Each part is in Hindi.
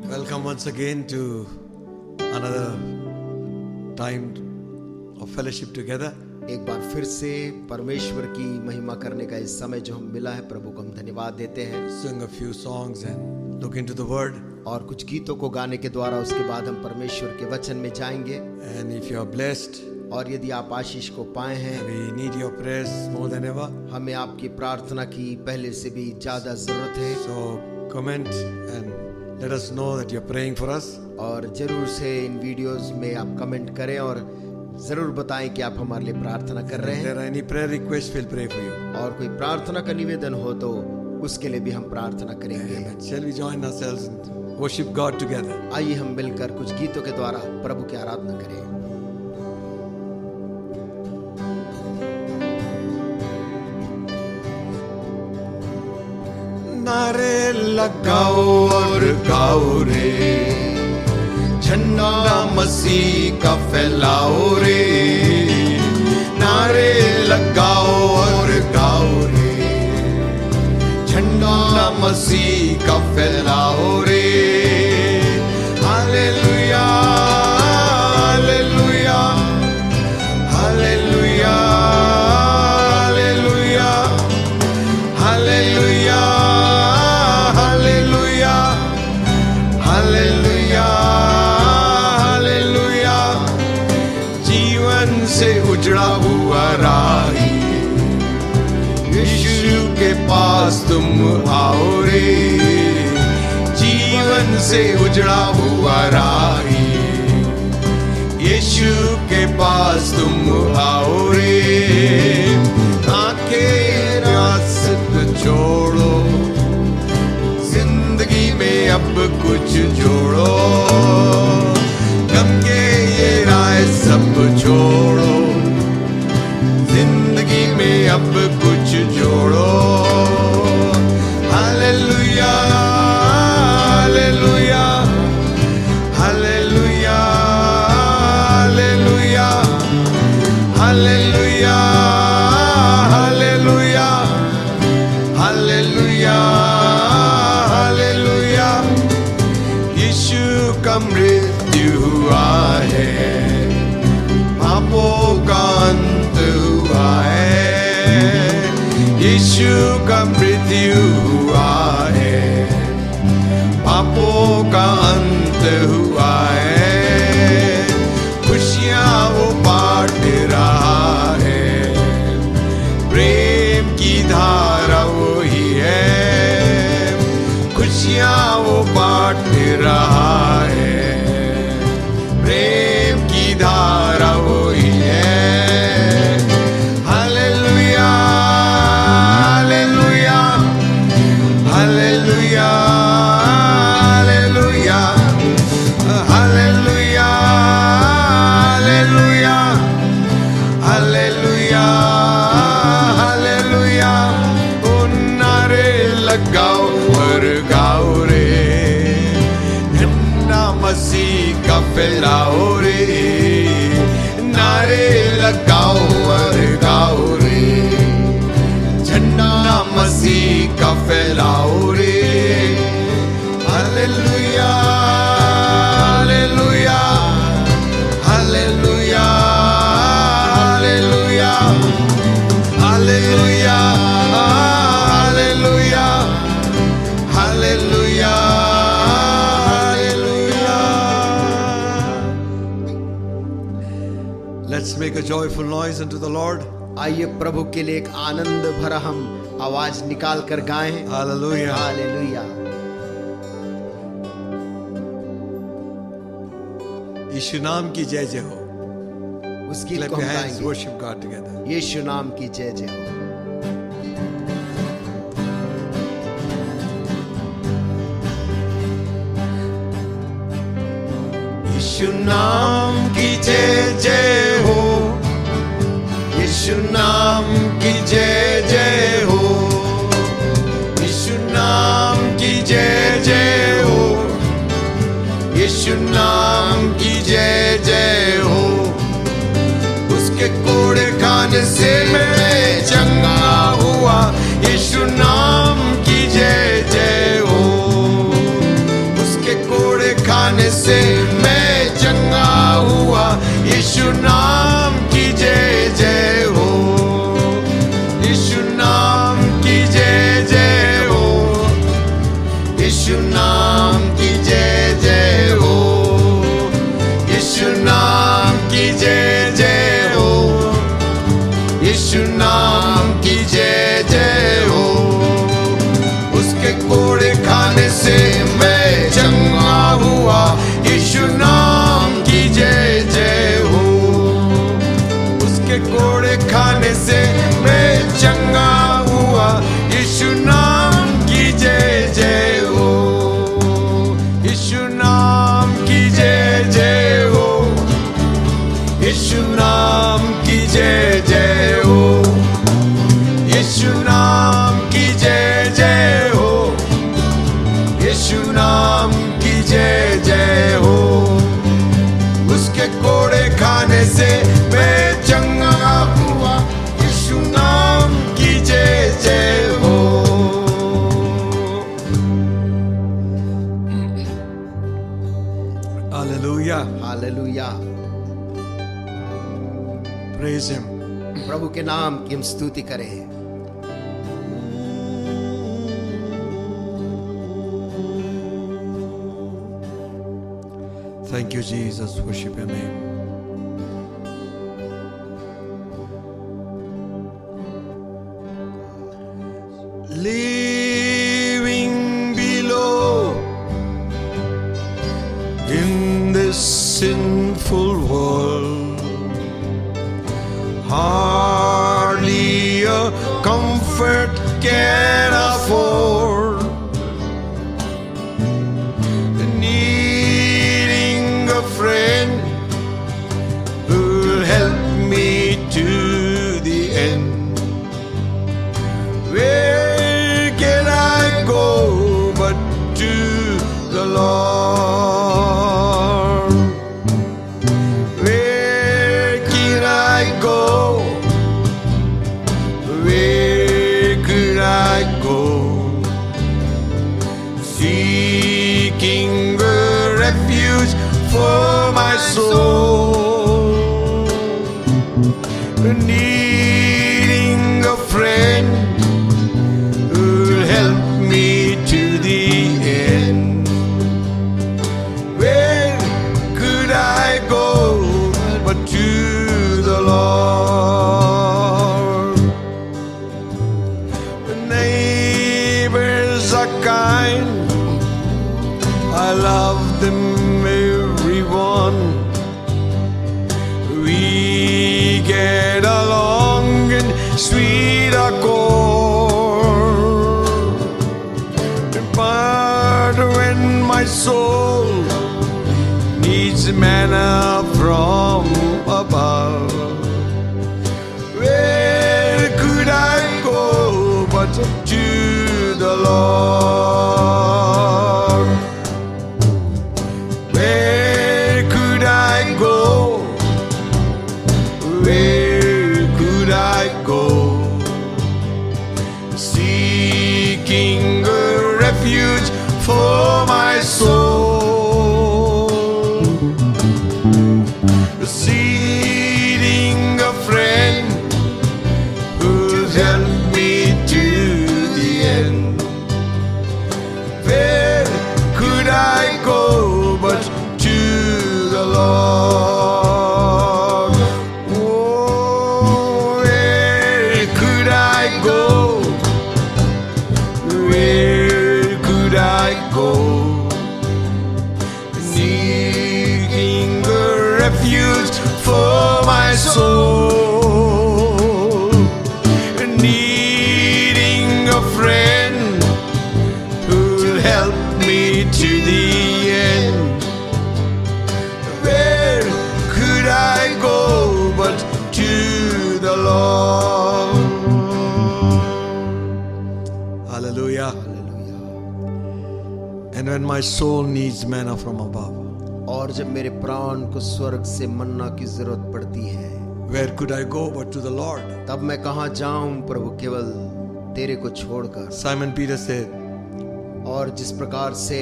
Welcome once again to another time of fellowship together. एक बार फिर से परमेश्वर की महिमा करने का इस समय जो हम मिला है, प्रभु को हम धन्यवाद देते हैं। Sing a few songs and look into the word. और कुछ गीतों को गाने के द्वारा उसके बाद हम परमेश्वर के वचन में जाएंगे। And if you are blessed, और यदि आप आशीष को पाए हैं, we need your prayers more than ever. हमें आपकी प्रार्थना की पहले से भी ज्यादा जरूरत है। So comment and let us know that you're praying for us. और जरूर से इन वीडियोस में आप कमेंट करें और जरूर बताएं कि आप हमारे लिए प्रार्थना कर रहे If हैं। there are any prayer requests, we'll pray for you. और कोई प्रार्थना का निवेदन हो तो उसके लिए भी हम प्रार्थना करेंगे। Amen. Shall we join ourselves and worship God together? आइए हम मिलकर कुछ गीतों के द्वारा प्रभु की आराधना करें। नारे लगाओ और गाओ रे, झंडा मसीह का फैलाओ रे। नारे लगाओ और गाओ रे, झंडा मसीह का फैलाओ रे। Hallelujah hallelujah hallelujah hallelujah hallelujah hallelujah hallelujah. जीवन से उजड़ा हुआ राही, यीशु के पास तुम आओ रे। जीवन से उजड़ा हुआ राही, यीशु के पास तुम आओ रे। आंखें रास्त छोड़ो, जिंदगी में अब कुछ जोड़ो। गम के ये राय सब छोड़ो, जिंदगी में अब कुछ जोड़ो। Hallelujah hallelujah hallelujah hallelujah hallelujah hallelujah hallelujah hallelujah. यीशु का मृत्यु हुआ है, पापों का अंत हुआ है। यीशु का मृत्यु हुआ है, पापों का अंत हुआ है। खुशियाँ वो बांट रहा है, प्रेम की धारा वो ही है। खुशियाँ वो बांट रहा है, प्रेम की धारा वो ही है। Hallelujah hallelujah hallelujah hallelujah hallelujah hallelujah hallelujah. ओ नारे लगाओ और गाओ रे, झंडा मसीह का फैलाओ रे। नारे लगाओ और गाओ रे, झंडा मसीह का फैलाओ रे। Hallelujah hallelujah hallelujah hallelujah hallelujah hallelujah hallelujah hallelujah. Let's make a joyful noise unto the Lord. आइए प्रभु के लिए एक आनंद भरा हम आवाज निकाल कर गाएं। Hallelujah. हालेलुया। यीशु नाम की जय जय हो. उस गीत Clap को your हम hands, गाएंगे। worship God together. यीशु नाम की जय जय हो। यीशु नाम की जय जय हो, यीशु नाम की जय जय हो। यीशु नाम की जय जय हो, यीशु नाम की जय जय हो। उसके कोड़े खाने से मैं चंगा हुआ, यीशु नाम की जय जय हो। उसके कोड़े कोड़े खाने से मैं चंगा हुआ, यीशु नाम की जय जय हो। उसके कोड़े खाने से मैं चंगा हुआ, यीशु नाम की जय जय हो। यीशु नाम की जय जय हो, यीशु नाम की जय जय हो, यीशु नाम की जय जय हो, यीशु नाम की जय जय हो। उसके कोड़े खाने से मैं चंगा हुआ, यीशु नाम की जय जय हो। Hallelujah. हालेलुया। Praise Him. प्रभु के नाम की हम स्तुति करें। Thank you, Jesus. Worship your name. Living below in this sinful world, hardly a comfort can afford. Needing a friend who'll help me to the end. Where can I go but to the Lord? Where can I go? Where could I go? Seeking a refuge for my soul, needing a friend who'll help me to the end. Where could I go but to the Lord? The neighbors are kind, I love them everyone. We get along in sweet accord. But when my soul needs manna from above, where could I go but to the Lord? Where could I go? Where could I go? Seeking a refuge for my soul, seeking a friend who'll help me to the end. Where could I go but to the Lord? Oh, where could I go? Where could I go? Seeking a refuge for my soul, needing a friend who'll help me to the end. Where could I go but to the Lord? Hallelujah. And when my soul needs manna from above, और जब मेरे प्राण को स्वर्ग से मन्ना की जरूरत पड़ती है, where could I go but to the Lord? तब मैं कहाँ जाऊं प्रभु केवल तेरे को छोड़कर। Simon Peter said, और जिस प्रकार से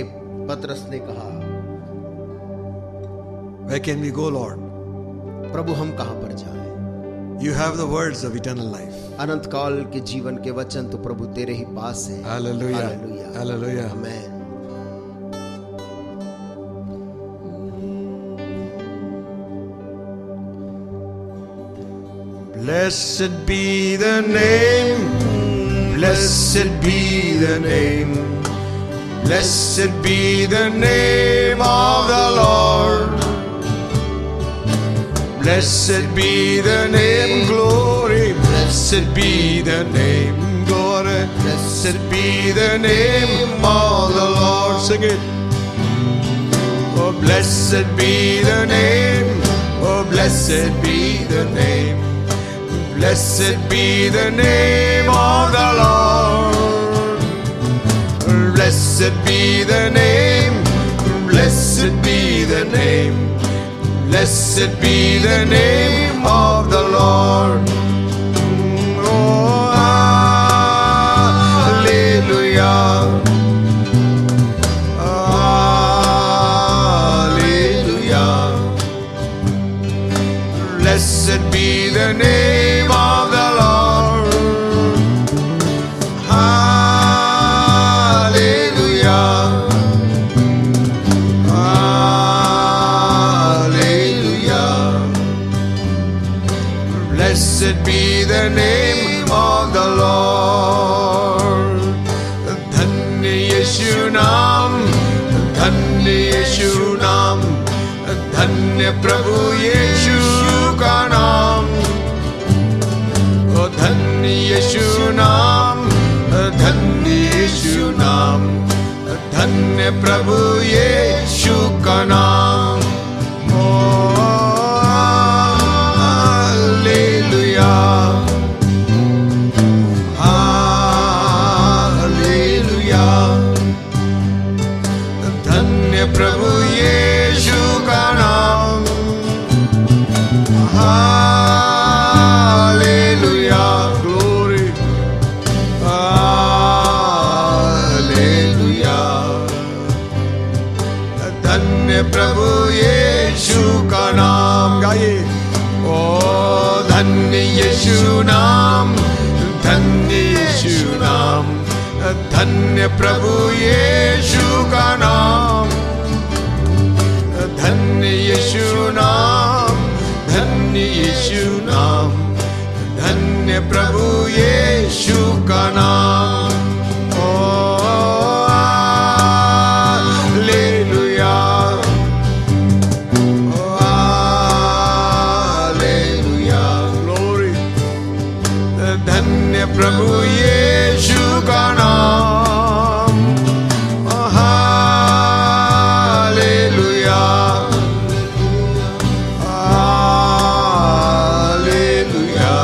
पतरस ने कहा, where can we go, Lord? प्रभु हम कहाँ पर जाएं? You have the words of eternal life. अनंत काल के जीवन के वचन तो प्रभु तेरे ही पास है। Hallelujah. Hallelujah. Hallelujah. Amen. Blessed be the name, blessed be the name Blessed be the name of the Lord. Blessed be the name, glory. Blessed be the name, glory. Blessed be the name of the Lord. Sing it. Oh, blessed be the name. Oh, blessed be the name. Blessed be the name of the Lord. Blessed be the name. Blessed be the name. Blessed be the name of the Lord. Oh, hallelujah. Hallelujah. Blessed be the name of the Lord. Hallelujah. Blessed be the name of the Lord. धन्य यीशु नाम, धन्य यीशु नाम, धन्य प्रभु यीशु का नाम. ओ धन्य यीशु नाम, धन्य यीशु नाम, धन्य प्रभु यीशु का नाम. प्रभु यीशु का नाम. Hallelujah, glory. हालेलुया. धन्य प्रभु यीशु का नाम. गाइए. ओ धन्य यीशु नाम, धन्य यीशु नाम, धन्य प्रभु यीशु का नाम. धन्य यीशु नाम, धन्य यीशु नाम, धन्य प्रभु यीशु का नाम. ओ हालेलुया. ओ हालेलुया, ग्लोरी. धन्य प्रभु यीशु का नाम. हालेलुया. हालेलुया.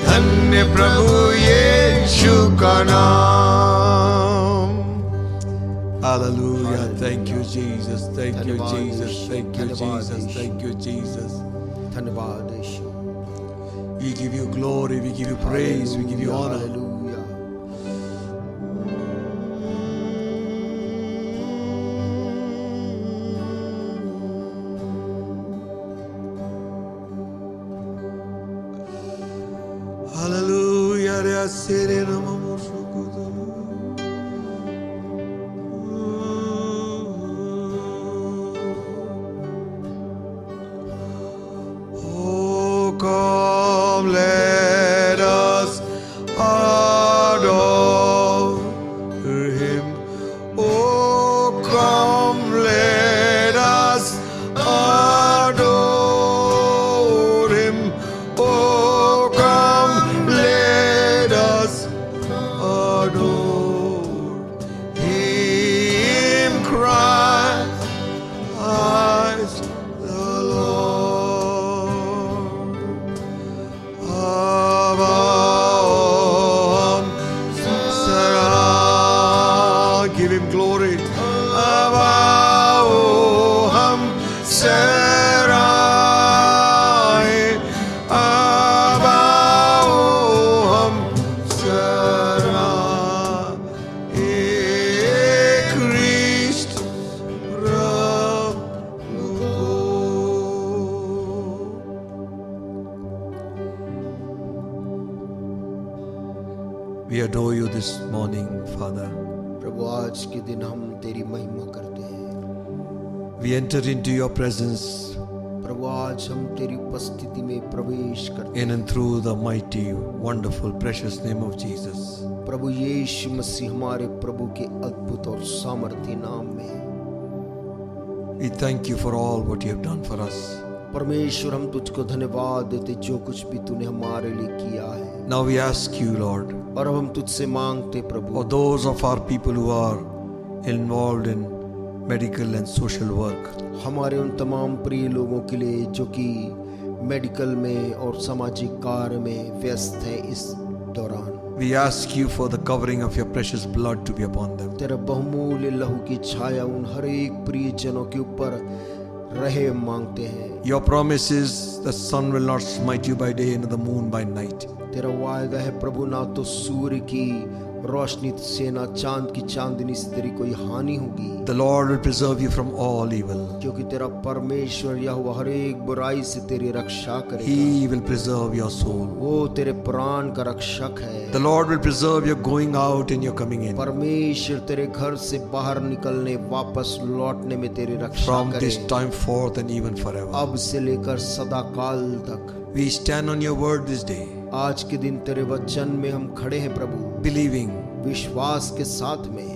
धन्य प्रभु यीशु का नाम. Hallelujah. Thank you, Jesus. Thank you, Jesus. Thank you, Jesus. Thank you, Jesus. धन्यवाद यीशु. We give you glory, we give you praise, we give you honor. Hallelujah. Hallelujah. Reasere namo shukudu. Oh, come, let us adore Him. Oh, come, let us adore Him. Oh, come, let us adore Him. Christ the Lord. Avam Sarah. Give Him glory. Avam Sarai. Avam Sarai. Christ Rab. We adore you this morning, Father. प्रभु आज के दिन हम तेरी महिमा करते हैं. We enter into your presence प्रभु आज हम तेरी उपस्थिति में प्रवेश करते in and through the mighty, wonderful, precious name of Jesus. प्रभु यीशु मसीह हमारे प्रभु के अद्भुत और सामर्थ्य नाम में। We thank you for all what you have done for us. परमेश्वर हम तुझको धन्यवाद देते जो कुछ भी तूने हमारे लिए किया है। Now we ask you, Lord, और अब हम तुझसे मांगते प्रभु for those of our people who are involved in medical and social work, हमारे उन तमाम प्रिय लोगों के लिए जो कि मेडिकल में और सामाजिक कार्य में व्यस्त हैं इस दौरान, we ask you for the covering of your precious blood to be upon them. तेरा बहुमूल्य लहू की छाया उन हर एक प्रिय जनों के ऊपर रहे मांगते हैं। Your promise is the sun will not smite you by day and the moon by night. तेरा वायदा है प्रभु ना तो सूर्य की रोशनी से ना चांद की चांदनी से तेरी कोई हानि होगी, The Lord will preserve you from all evil. क्योंकि तेरा परमेश्वर यहोवा हर एक बुराई से तेरी रक्षा करेगा। He will preserve your soul. वो तेरे प्राण का रक्षक है। The Lord will preserve your going out and your coming in. परमेश्वर तेरे घर से बाहर निकलने वापस लौटने में तेरी रक्षा From करे, this time forth and even forever. अब से लेकर सदा काल तक। We stand on your word this day, आज के दिन तेरे वचन में हम खड़े हैं प्रभु, believing विश्वास के साथ में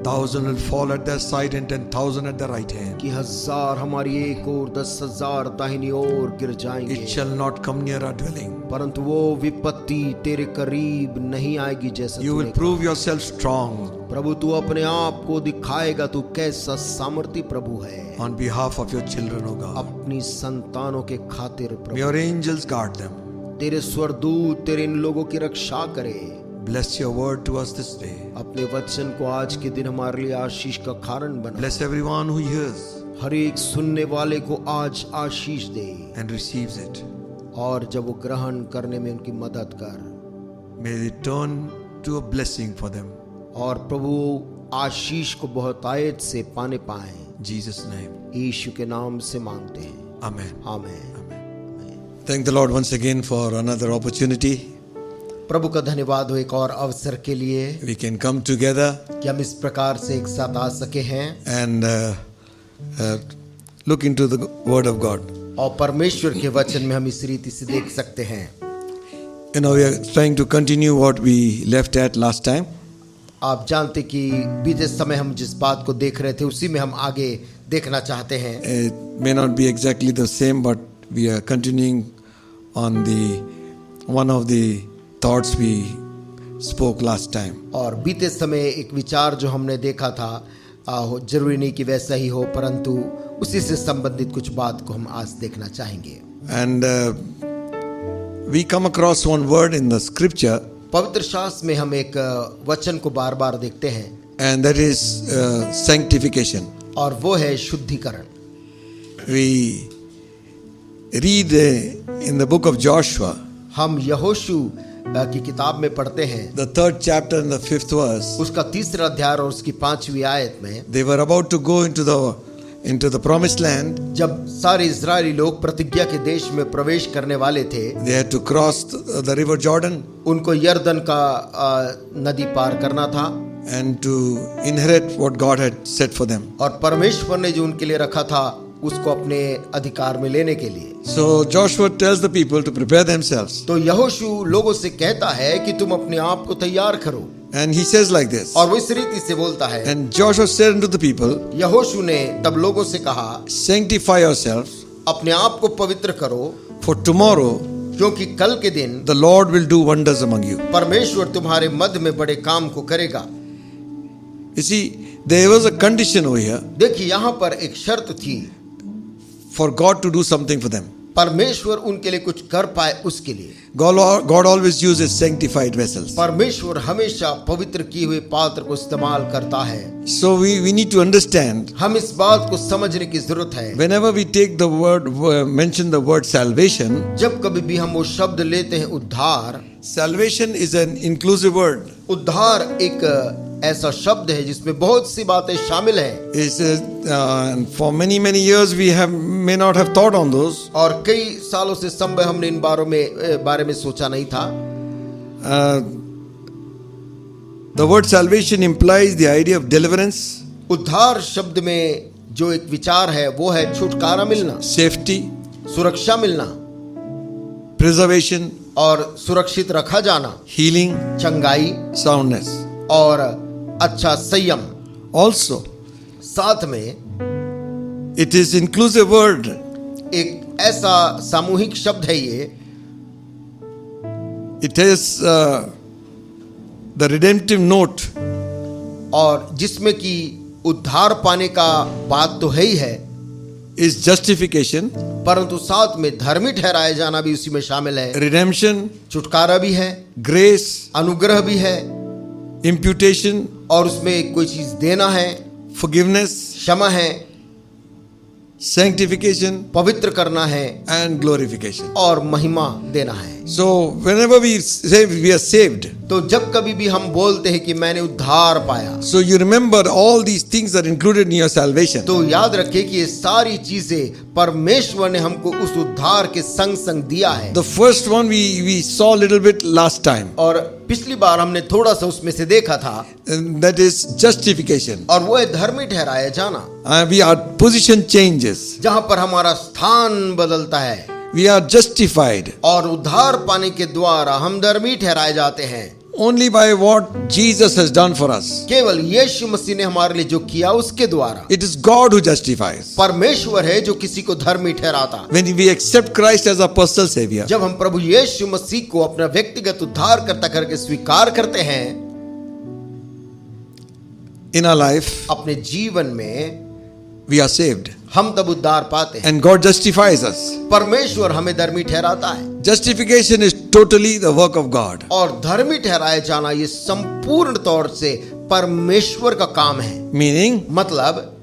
1,000 will fall at their side and 10,000 at their right hand. कि 1000 हमारी एक और 10,000 दाहिनी ओर गिर जाएंगे, It shall not come near our dwelling. परंतु वो विपत्ति तेरे करीब नहीं आएगी। जैसा You will तूने prove yourself strong कहा। प्रभु तू अपने आप को दिखाएगा, तू कैसा सामर्थी प्रभु है on behalf of your children, O God. अपनी संतानों के खातिर। May Prabhu your angels guard them. तेरे स्वर्गदूत तेरे इन लोगों की रक्षा करे। Bless your word to us this day. अपने वचन को आज के दिन हमारे लिए आशीष का कारण बना। Bless everyone who hears हर एक सुनने वाले को आज आशीष दे, and receives it. और जब वो ग्रहण करने में उनकी मदद कर। May it turn to a blessing for them. और प्रभु आशीष को बहुत आयत से पाने पाए, In Jesus' name. यीशु के नाम से मांगते हैं, Amen. आमीन। Thank the Lord once again for another opportunity. प्रभु का धन्यवाद हो एक और अवसर के लिए We can come together कि हम इस प्रकार से एक साथ आ सके हैं and look into the Word of God. और परमेश्वर के वचन में हम इस रीति से देख सकते हैं। You know, we are trying to continue what we left at last time. आप जानते कि बीते समय हम जिस बात को देख रहे थे उसी में हम आगे देखना चाहते हैं। It may not be exactly the same, but we are continuing on the one of the thoughts we spoke last time. और बीते समय एक विचार जो हमने देखा था, जरूरी नहीं कि वैसा ही हो, परंतु उसी से संबंधित कुछ बात को हम आज देखना चाहेंगे। And we come across one word in the scripture, पवित्र शास्त्र में हम एक वचन को बार बार देखते हैं, and that is sanctification. और वो है शुद्धिकरण। We read in the book of Joshua, हम यहोशू की किताब में पढ़ते हैं, the 3rd chapter and the 5th verse. उसका 3रा अध्याय और उसकी 5वीं आयत में, They were about to go into the promised land. जब सारे इजरायली लोग प्रतिज्ञा के देश में प्रवेश करने वाले थे, They had to cross the river Jordan उनको यरदन का नदी पार करना था and to inherit what God had set for them. और परमेश्वर ने जो उनके लिए रखा था उसको अपने अधिकार में लेने के लिए। So Joshua tells the people to prepare themselves. तो यहोशू लोगों से कहता है कि तुम अपने आप को तैयार करो, And he says like this. और वो इस रीति से बोलता है। And Joshua said unto the people, यहोशू ने तब लोगों से कहा, sanctify yourselves, अपने आप को पवित्र करो, for tomorrow क्योंकि कल के दिन the Lord will do wonders among you. परमेश्वर तुम्हारे मध्य में बड़े काम को करेगा। You see, there was a condition over here देखिए यहाँ पर एक शर्त थी, for God to do something for them. परमेश्वर उनके लिए कुछ कर पाए उसके लिए। God always uses sanctified vessels. परमेश्वर हमेशा पवित्र किए हुए पात्र को इस्तेमाल करता है। So we need to understand, हम इस बात को समझने की जरूरत है। whenever we take the word, mention the word salvation, जब कभी भी हम वो शब्द लेते हैं उद्धार, salvation is an inclusive word. उद्धार एक ऐसा शब्द है जिसमें बहुत सी बातें शामिल हैं। For many years we may not have thought on those. और कई सालों से संभव हमने इन बारे में सोचा नहीं था। The word salvation implies the idea of deliverance, उद्धार शब्द में जो एक विचार है वो है छुटकारा मिलना, safety, सुरक्षा मिलना preservation, और सुरक्षित रखा जाना, healing, चंगाई soundness. और अच्छा संयम। Also, साथ में it is inclusive word. एक ऐसा सामूहिक शब्द है ये, It has the redemptive note. और जिसमें कि उद्धार पाने का बात तो है ही है, Is justification, परंतु साथ में धर्मी ठहराया जाना भी उसी में शामिल है। redemption, छुटकारा भी है, grace, अनुग्रह भी है, imputation, और उसमें कोई चीज देना है, forgiveness, क्षमा है, sanctification, पवित्र करना है and glorification. और महिमा देना है। So whenever we say we are saved, तो जब कभी भी हम बोलते हैं कि मैंने उद्धार पाया, so you remember all these things are included in your salvation. तो याद रखिए कि ये सारी चीजें परमेश्वर ने हमको उस उद्धार के संग संग दिया है। The first one we saw a little bit last time, और पिछली बार हमने थोड़ा सा उसमें से देखा था, and that is justification. और वो है धर्मी ठहराया जाना, Our position changes. जहां पर हमारा स्थान बदलता है, We are justified और उद्धार पाने के द्वारा हम धर्मी ठहराए जाते हैं only by what Jesus has done for us. केवल यीशु मसीह ने हमारे लिए जो किया उसके द्वारा। It is God who justifies. परमेश्वर है जो किसी को धर्मी ठहराता। When we accept Christ as our personal Savior, जब हम प्रभु यीशु मसीह को अपना व्यक्तिगत उद्धारकर्ता करके स्वीकार करते हैं in our life, अपने जीवन में, we are saved. हम तब उद्धार पाते हैं। And God justifies us. परमेश्वर हमें धर्मी ठहराता है, Justification is totally the work of God. और धर्मी ठहराया जाना ये संपूर्ण तौर से परमेश्वर का काम है। Meaning, मतलब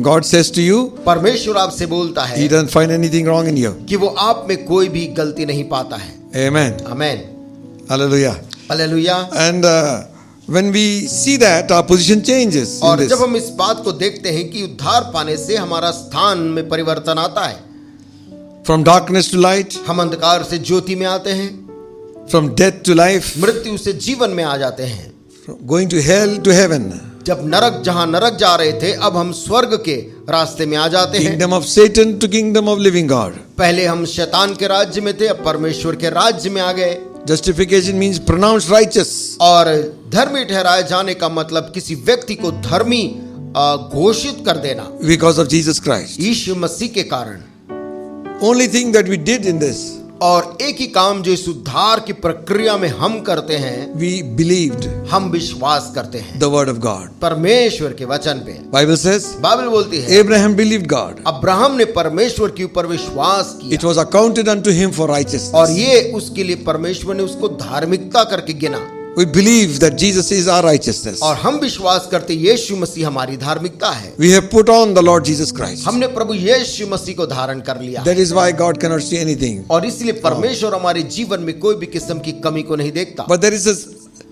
God says to you, परमेश्वर आपसे बोलता He है doesn't find anything wrong in you. कि वो आप में कोई भी गलती नहीं पाता है। Amen. Amen, Hallelujah. Hallelujah. And when we see that, our position changes. in और this. जब हम इस बात को देखते हैं कि उद्धार पाने से हमारा स्थान में परिवर्तन आता है, From darkness to light, हम अंधकार से ज्योति में आते हैं, from death to life, मृत्यु से जीवन में आ जाते हैं। from going to hell to heaven. जब जहां नरक जा रहे थे, अब हम स्वर्ग के रास्ते में आ जाते हैं। Kingdom of Satan to kingdom of living God. पहले हम शैतान के राज्य में थे, अब परमेश्वर के राज्य में आ गए। Justification means pronounced righteous. और धर्मी ठहराए जाने का मतलब किसी व्यक्ति को धर्मी घोषित कर देना, Because of Jesus Christ. यीशु मसीह के कारण। Only thing that we did in this, और एक ही काम जो इस उद्धार की प्रक्रिया में हम करते हैं, we believed हम विश्वास करते हैं the word of God. परमेश्वर के वचन पे। Bible says, बाइबल बोलती है Abraham believed God. अब्राहम ने परमेश्वर के ऊपर विश्वास It किया, was accounted unto him for righteousness. और ये उसके लिए परमेश्वर ने उसको धार्मिकता करके गिना। We believe that Jesus is our righteousness. और हम विश्वास करते यीशु मसीह हमारी धार्मिकता है। We have put on the Lord Jesus Christ. हमने प्रभु यीशु मसीह को धारण कर लिया, That is why God cannot see anything. और इसलिए परमेश्वर हमारे जीवन में कोई भी किस्म की कमी को नहीं देखता। But there is a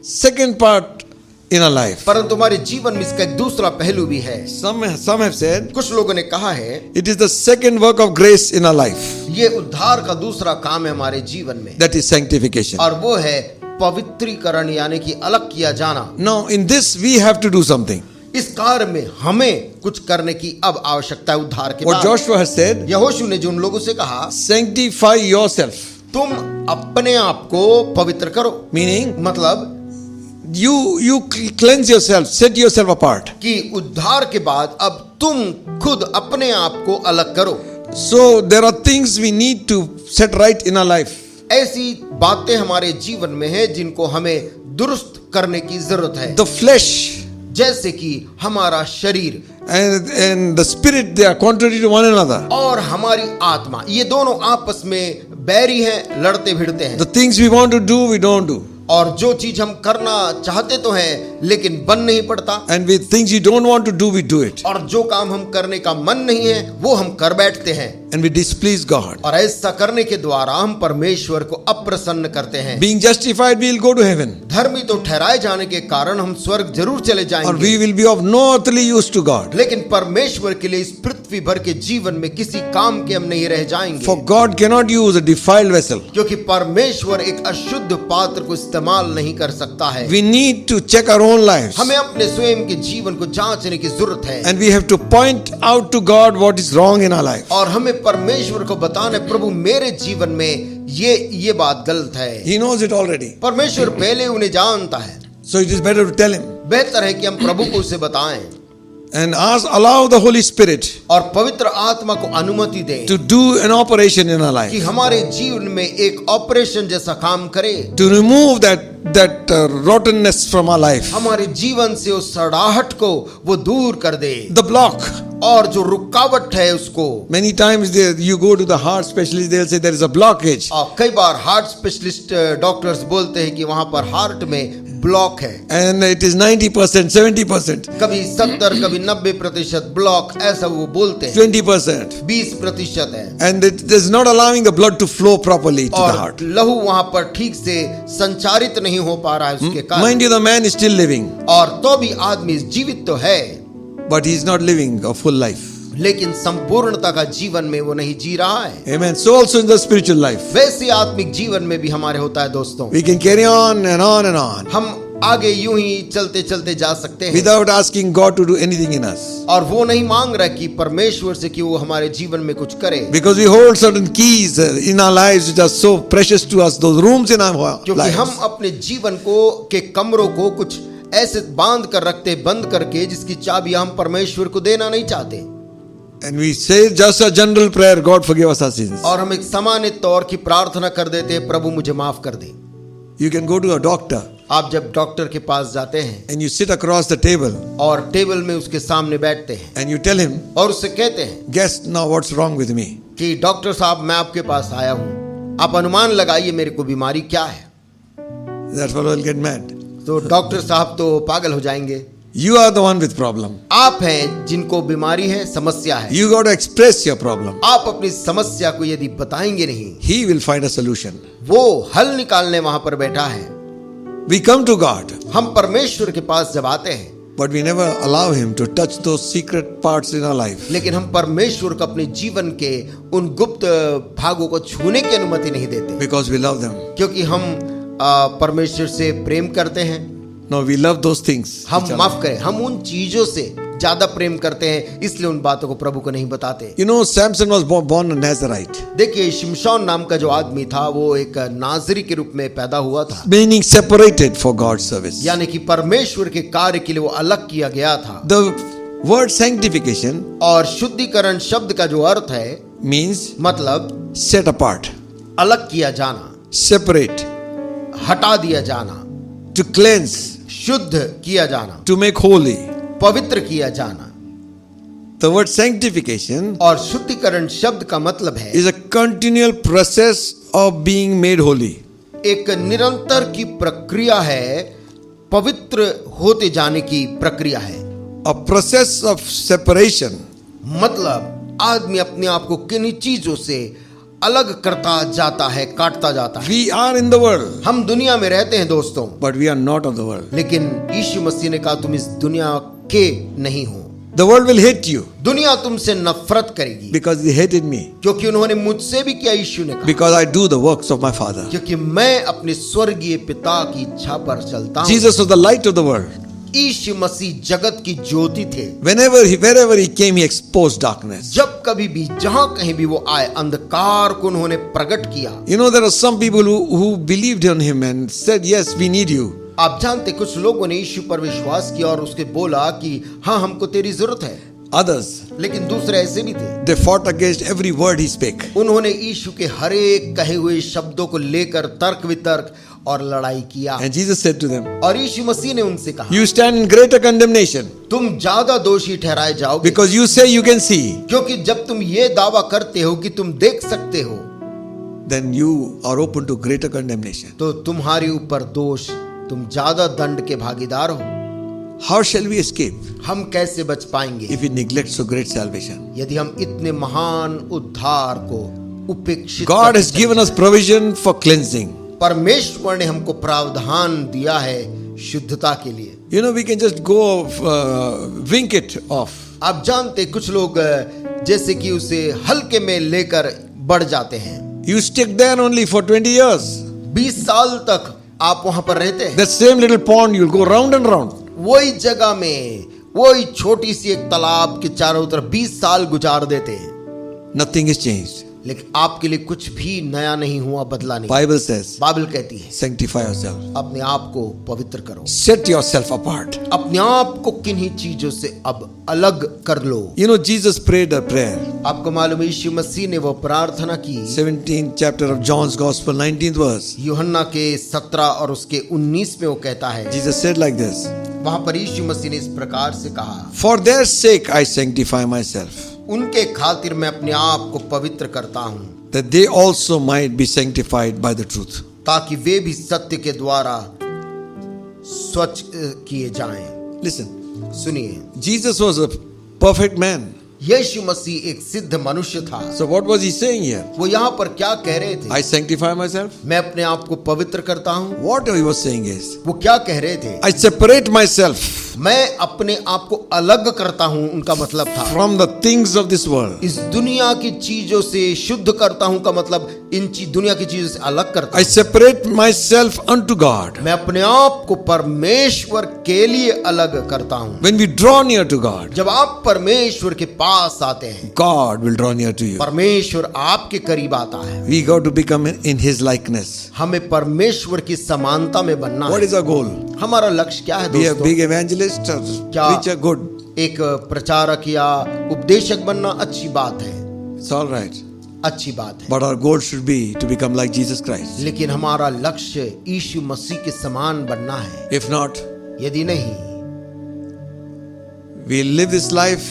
second part in our life. परंतु हमारे जीवन में इसका एक दूसरा पहलू भी है। Some have said कुछ लोगों ने कहा है it is the second work of grace in our life. ये उद्धार का दूसरा काम है हमारे जीवन में, That is sanctification. और वो है पवित्रीकरण, यानी कि अलग किया जाना। Now in this we have to do something. इस कार्य में हमें कुछ करने की अब आवश्यकता है उद्धार के What बाद। Joshua has said, यहोशू ने जो उन लोगों से कहा, sanctify yourself. तुम अपने आप को पवित्र करो, Meaning, मतलब you cleanse yourself, set yourself apart. कि उद्धार के बाद अब तुम खुद अपने आप को अलग करो। So there are things we need to set right in our life. ऐसी बातें हमारे जीवन में है जिनको हमें दुरुस्त करने की जरूरत है। The flesh जैसे कि हमारा शरीर and the spirit, they are contrary to one another. और हमारी आत्मा, ये दोनों आपस में बैरी हैं, लड़ते भिड़ते हैं। The things we want to do, we don't do. और जो चीज हम करना चाहते तो हैं लेकिन बन नहीं पड़ता, And with things we don't want to do, we do it. और जो काम हम करने का मन नहीं है वो हम कर बैठते हैं, And we displease God. और ऐसा करने के द्वारा हम परमेश्वर को अप्रसन्न करते हैं। Being justified, we will go to heaven. धर्मी तो ठहराए जाने के कारण हम स्वर्ग जरूर चले Or जाएंगे, we will be of no earthly use to God. लेकिन परमेश्वर के लिए इस पृथ्वी भर के जीवन में किसी काम के हम नहीं रह For जाएंगे, God cannot use a defiled vessel. क्योंकि परमेश्वर एक अशुद्ध पात्र को इस्तेमाल इस्तेमाल नहीं कर सकता है। We need to check our own lives. हमें अपने स्वयं के जीवन को जांचने की जरूरत है, And we have to point out to God what is wrong in our life. और हमें परमेश्वर को बताना है, प्रभु मेरे जीवन में ये बात गलत है। He knows it already. परमेश्वर पहले उन्हें जानता है, So it is better to tell him. बेहतर है कि हम प्रभु को उसे बताएं And allow the Holy Spirit और पवित्र आत्मा को अनुमति दें to do an operation in our कि life. हमारे जीवन में एक ऑपरेशन जैसा काम करे, To remove that rottenness from our life. हमारे जीवन से उस सड़ाहट को वो दूर कर दे, The block. और जो रुकावट है उसको। Many times you go to the heart specialist, they'll say there is a blockage. कई बार हार्ट स्पेशलिस्ट डॉक्टर्स बोलते हैं कि वहां पर हार्ट में ब्लॉक है, And it is 90%, 70%, कभी 70 कभी 90% ब्लॉक, ऐसा वो बोलते हैं। 20%. 20% है, And it is not allowing the blood to flow properly to the और heart. लहू वहां पर ठीक से संचारित नहीं हो पा रहा है उसके कारण। Mind you, the man is still living, और तो भी आदमी जीवित तो है, but he is not living a full life. लेकिन संपूर्णता का जीवन में वो नहीं जी रहा है। Amen. So also in the spiritual life, वैसे आत्मिक जीवन में भी हमारे होता है दोस्तों। we can carry on and on and on हम आगे यूं ही चलते चलते जा सकते हैं, without asking God to do anything in us. और वो नहीं मांग रहा कि परमेश्वर से कि वो हमारे जीवन में कुछ करे, Because we hold certain keys in our lives which are so precious to us, those rooms in our क्योंकि हम lives. अपने जीवन को के कमरों को कुछ ऐसे बांध कर रखते, बंद करके, जिसकी चाबी हम परमेश्वर को देना नहीं चाहते। And we say just a general prayer, God forgive us our sins. और हम एक सामान्य तौर की प्रार्थना कर देते हैं, प्रभु मुझे माफ कर दे। You can go to a doctor आप जब डॉक्टर के पास जाते हैं and you sit across the table और टेबल में उसके सामने बैठते हैं and you tell him, और उससे कहते हैं guess now what's wrong with me. कि डॉक्टर साहब मैं आपके पास आया हूँ, आप अनुमान लगाइए मेरे को बीमारी क्या है। That fellow will get mad. तो डॉक्टर साहब तो पागल हो जाएंगे। You are the one with problem. आप हैं जिनको बीमारी है, समस्या है। You got to express your problem. आप अपनी समस्या को यदि बताएंगे नहीं, He will find a solution. वो हल निकालने वहां पर बैठा है। We come to God, हम परमेश्वर के पास जब आते हैं, but we never allow Him to touch those secret parts in our life. लेकिन हम परमेश्वर को अपने जीवन के उन गुप्त भागों को छूने की अनुमति नहीं देते, Because we love them. क्योंकि हम परमेश्वर से प्रेम करते हैं। No, we love those things. हम which are- माफ करें, हम उन चीजों से ज्यादा प्रेम करते हैं, इसलिए उन बातों को प्रभु को नहीं बताते। You know, Samson was born a Nazarite, देखिए, शिमशोन नाम का जो आदमी था वो एक नाजरी के रूप में पैदा हुआ था, meaning separated for God's service. यानी कि परमेश्वर के कार्य के लिए वो अलग किया गया था। The word sanctification और शुद्धिकरण शब्द का जो अर्थ है, means मतलब set apart, अलग किया जाना, separate, हटा दिया जाना, to cleanse, शुद्ध किया जाना, to make holy. पवित्र किया जाना। The word sanctification और शुद्धिकरण शब्द का मतलब है is a continual process of being made holy. एक निरंतर की प्रक्रिया है, पवित्र होते जाने की प्रक्रिया है। A process of separation. मतलब आदमी अपने आप को किन्हीं चीजों से अलग करता जाता है, काटता जाता है। We are in the world, हम दुनिया में रहते हैं दोस्तों, but we are not of the world. लेकिन यीशु मसीह ने कहा तुम इस दुनिया के नहीं हो। The world will hate you दुनिया तुमसे नफरत करेगी, because they hated me, क्योंकि उन्होंने मुझसे भी किया। यीशु ने कहा because I do the works of my Father. क्योंकि मैं अपने स्वर्गीय पिता की इच्छा पर चलता हूँ। Jesus was the light of the world. यीशु मसीह जगत की ज्योति थे। Wherever he came, he exposed darkness. जब कभी भी, जहां कहीं भी वो आए, अंधकार को उन्होंने प्रकट किया। You know, there are some people who believed in him and said, yes, we need you. आप जानते, कुछ लोगों ने यीशु पर विश्वास किया और उसके बोला कि हाँ हमको तेरी जरूरत है। Others, लेकिन दूसरे ऐसे भी थे, they fought against every word he spake. उन्होंने यीशु के हर एक कहे हुए शब्दों को लेकर तर्क वितर्क और लड़ाई किया। And Jesus said to them, और यीशु मसीह ने उनसे कहा, you stand in greater condemnation तुम ज्यादा दोषी ठहराए जाओगे, because you say you can see, क्योंकि जब तुम ये दावा करते हो कि तुम देख सकते हो, then you are open to greater condemnation. तो तुम्हारे ऊपर दोष, तुम ज्यादा दंड के भागीदार हो। How shall we escape हम कैसे बच पाएंगे if we neglect so great salvation? यदि हम इतने महान उद्धार को उपेक्षित God करते has given us provision for cleansing. परमेश्वर ने हमको प्रावधान दिया है शुद्धता के लिए। You know, we can just go wink it off. आप जानते, कुछ लोग जैसे कि उसे हल्के में लेकर बढ़ जाते हैं। You stick there only for 20 years. 20 साल तक आप वहां पर रहते हैं, that same little pond, you'll go round and round. वही जगह में वही छोटी सी एक तालाब के चारों तरफ 20 साल गुजार देते हैं, Nothing is changed. लेकिन आपके लिए कुछ भी नया नहीं हुआ, बदला नहीं। Bible says, बाइबल कहती है sanctify yourself. अपने आप को पवित्र करो, Set yourself apart. अपने आप को किन्हीं चीजों से अब अलग कर लो। You know, Jesus prayed a prayer. आपको मालूम है यीशु मसीह ने वो प्रार्थना की, 17th chapter of John's Gospel, 19th verse. यूहन्ना के 17 और उसके 19 में वो कहता है, Jesus said like this, वहां पर यीशु मसीह ने इस प्रकार से कहा, For their sake I sanctify myself, उनके खातिर मैं अपने आप को पवित्र करता हूं, that they also might be sanctified by the truth. ताकि वे भी सत्य के द्वारा स्वच्छ किए जाएं। Listen, सुनिए, Jesus was a perfect man. यीशु मसीह एक सिद्ध मनुष्य था। So what was he saying here? वो यहाँ पर क्या कह रहे थे? I sanctify myself. मैं अपने आप को पवित्र करता हूँ। What he was saying is, वो क्या कह रहे थे? I separate myself मैं अपने आप को अलग करता हूँ, उनका मतलब था from the things of this world. इस दुनिया की चीजों से शुद्ध करता हूँ का मतलब इन दुनिया की चीजों से अलग करता I हूँ। separate myself unto God. मैं अपने आप को परमेश्वर के लिए अलग करता हूँ। When we draw near to God, जब आप परमेश्वर के पास आते हैं, God will draw near to you. परमेश्वर आपके करीब आता है। We got to become in His likeness. हमें परमेश्वर की समानता में बनना What है। is our goal? हमारा लक्ष्य क्या है Be a दोस्तों? big evangelist or क्या- preacher? Good. एक प्रचारक या उपदेशक बनना अच्छी बात है, It's all right. अच्छी बात है, But our goal should be to become like Jesus Christ. लेकिन हमारा लक्ष्य यीशु मसीह के समान बनना है। If not, यदि नहीं, we live this life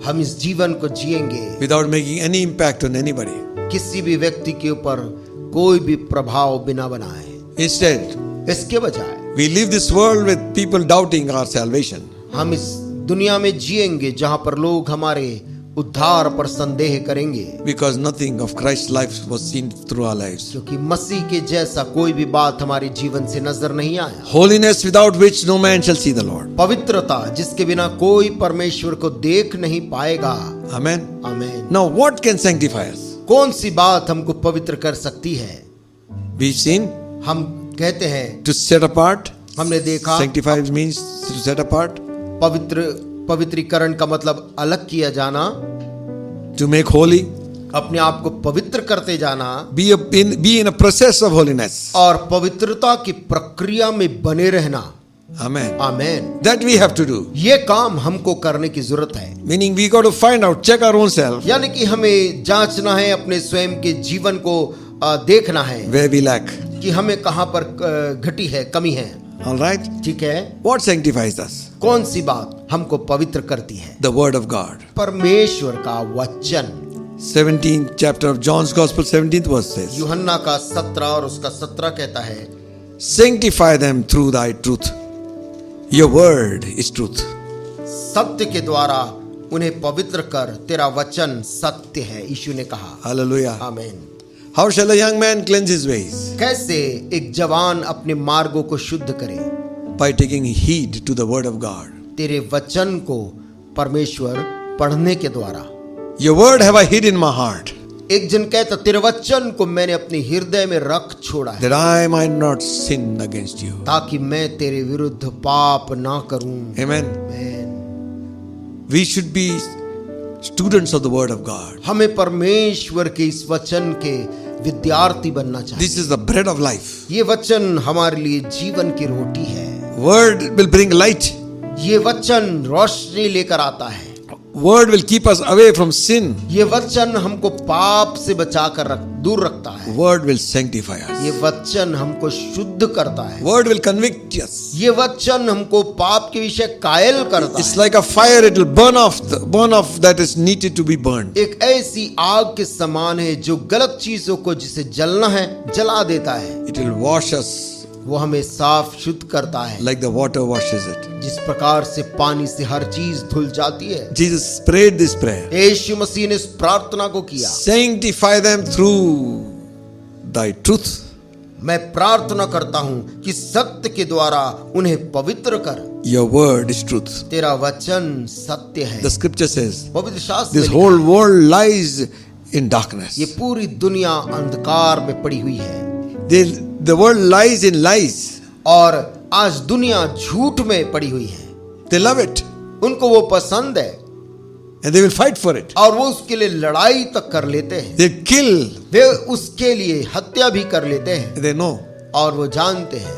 हम इस जीवन को जिएंगे without making any impact on anybody. किसी भी व्यक्ति के ऊपर कोई भी प्रभाव बिना बनाए। Instead, इसके बजाय we live this world with people doubting our salvation. हम इस दुनिया में जिएंगे जहां पर लोग हमारे उद्धार पर संदेह करेंगे, Because nothing of Christ's life was seen through our lives. क्योंकि मसीह के जैसा कोई भी बात हमारे जीवन से नजर नहीं आया। Holiness without which no man shall see the Lord. पवित्रता जिसके बिना कोई परमेश्वर को देख नहीं पाएगा। Amen. आमीन। Now, what can sanctify us? कौन सी बात हमको पवित्र कर सकती है? We've seen हम कहते हैं, to set apart. हमने देखा Sanctify means to set apart, पवित्रीकरण का मतलब अलग किया जाना, to make holy, अपने आप को पवित्र करते जाना be in a process of holiness. और पवित्रता की प्रक्रिया में बने रहना। Amen. आमीन। That we have to do. ये काम हमको करने की जरूरत है, Meaning we got to find out, check our own self, यानी कि हमें जांचना है, अपने स्वयं के जीवन को देखना है where we lack. कि हमें कहां पर घटी है, कमी है। All right. ठीक है, What sanctifies us? कौन सी बात हमको पवित्र करती है? The word of God. परमेश्वर का वचन। 17th chapter of John's Gospel, 17th verse says, यूहन्ना का 17 और उसका 17 कहता है, Sanctify them through thy truth. Your word is truth. सत्य के द्वारा उन्हें पवित्र कर, तेरा वचन सत्य है, यीशु ने कहा। Hallelujah. आमीन। How shall a young man cleanse his ways? कैसे एक जवान अपने मार्गों को शुद्ध करे? By taking heed to the word of God. तेरे वचन को परमेश्वर पढ़ने के द्वारा। Your word have I hid in my heart, एक जन कहता, तेरे वचन को मैंने अपने हृदय में रख छोड़ा है, that I might not sin against you. ताकि मैं तेरे विरुद्ध पाप ना करूं। Amen. आमीन। We should be students of the word of God. हमें परमेश्वर के इस वचन के विद्यार्थी बनना चाहिए। This is the bread of life. ये वचन हमारे लिए जीवन की रोटी है। Word will bring light. ये वचन रोशनी लेकर आता है। Word will keep us away from sin. ये वचन हमको पाप से बचाकर दूर रखता है। Word will sanctify ये us. वचन हमको शुद्ध करता है। Word will convict us. ये वचन हमको पाप के विषय कायल करता It's है। like a fire, it will burn off that is needed to be burned. एक ऐसी आग के समान है जो गलत चीजों को जिसे जलना है जला देता है। It will wash us वो हमें साफ शुद्ध करता है, like the water washes it. जिस प्रकार से पानी से हर चीज धुल जाती है। Jesus prayed this prayer. यीशु मसीह ने इस प्रार्थना को किया, Sanctify them through thy truth. मैं प्रार्थना करता हूँ कि सत्य के द्वारा उन्हें पवित्र कर। Your word is truth. तेरा वचन सत्य है। The scripture says, पवित्र शास्त्र this में whole world lies in darkness. ये पूरी दुनिया अंधकार में पड़ी हुई है। The world lies in lies. और आज दुनिया झूठ में पड़ी हुई है, They love it उनको वो पसंद है and they will fight for it. और वो उसके लिए लड़ाई तक कर लेते हैं, They kill. वे उसके लिए हत्या भी कर लेते हैं। They know और वो जानते हैं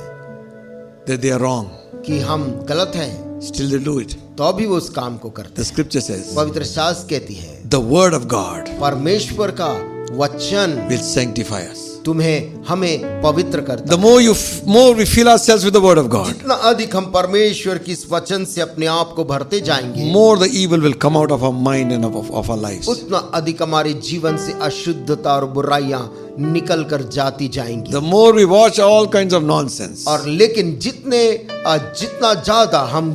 that they are wrong. कि हम गलत हैं, Still they do it. तो भी वो उस काम को करते The हैं। scripture says, पवित्र शास्त्र कहती है, the word of God परमेश्वर का वचन will sanctify us. तुम्हें हमें पवित्र करता The है। more we fill ourselves with the word of God, जितना अधिक हम परमेश्वर की इस वचन से अपने आप को भरते जाएंगे, more the evil will come out of our mind and of our lives. उतना अधिक हमारे जीवन से अशुद्धता और बुराइयां निकल कर जाती जाएंगी। The more we watch all kinds of nonsense, और लेकिन जितना ज्यादा हम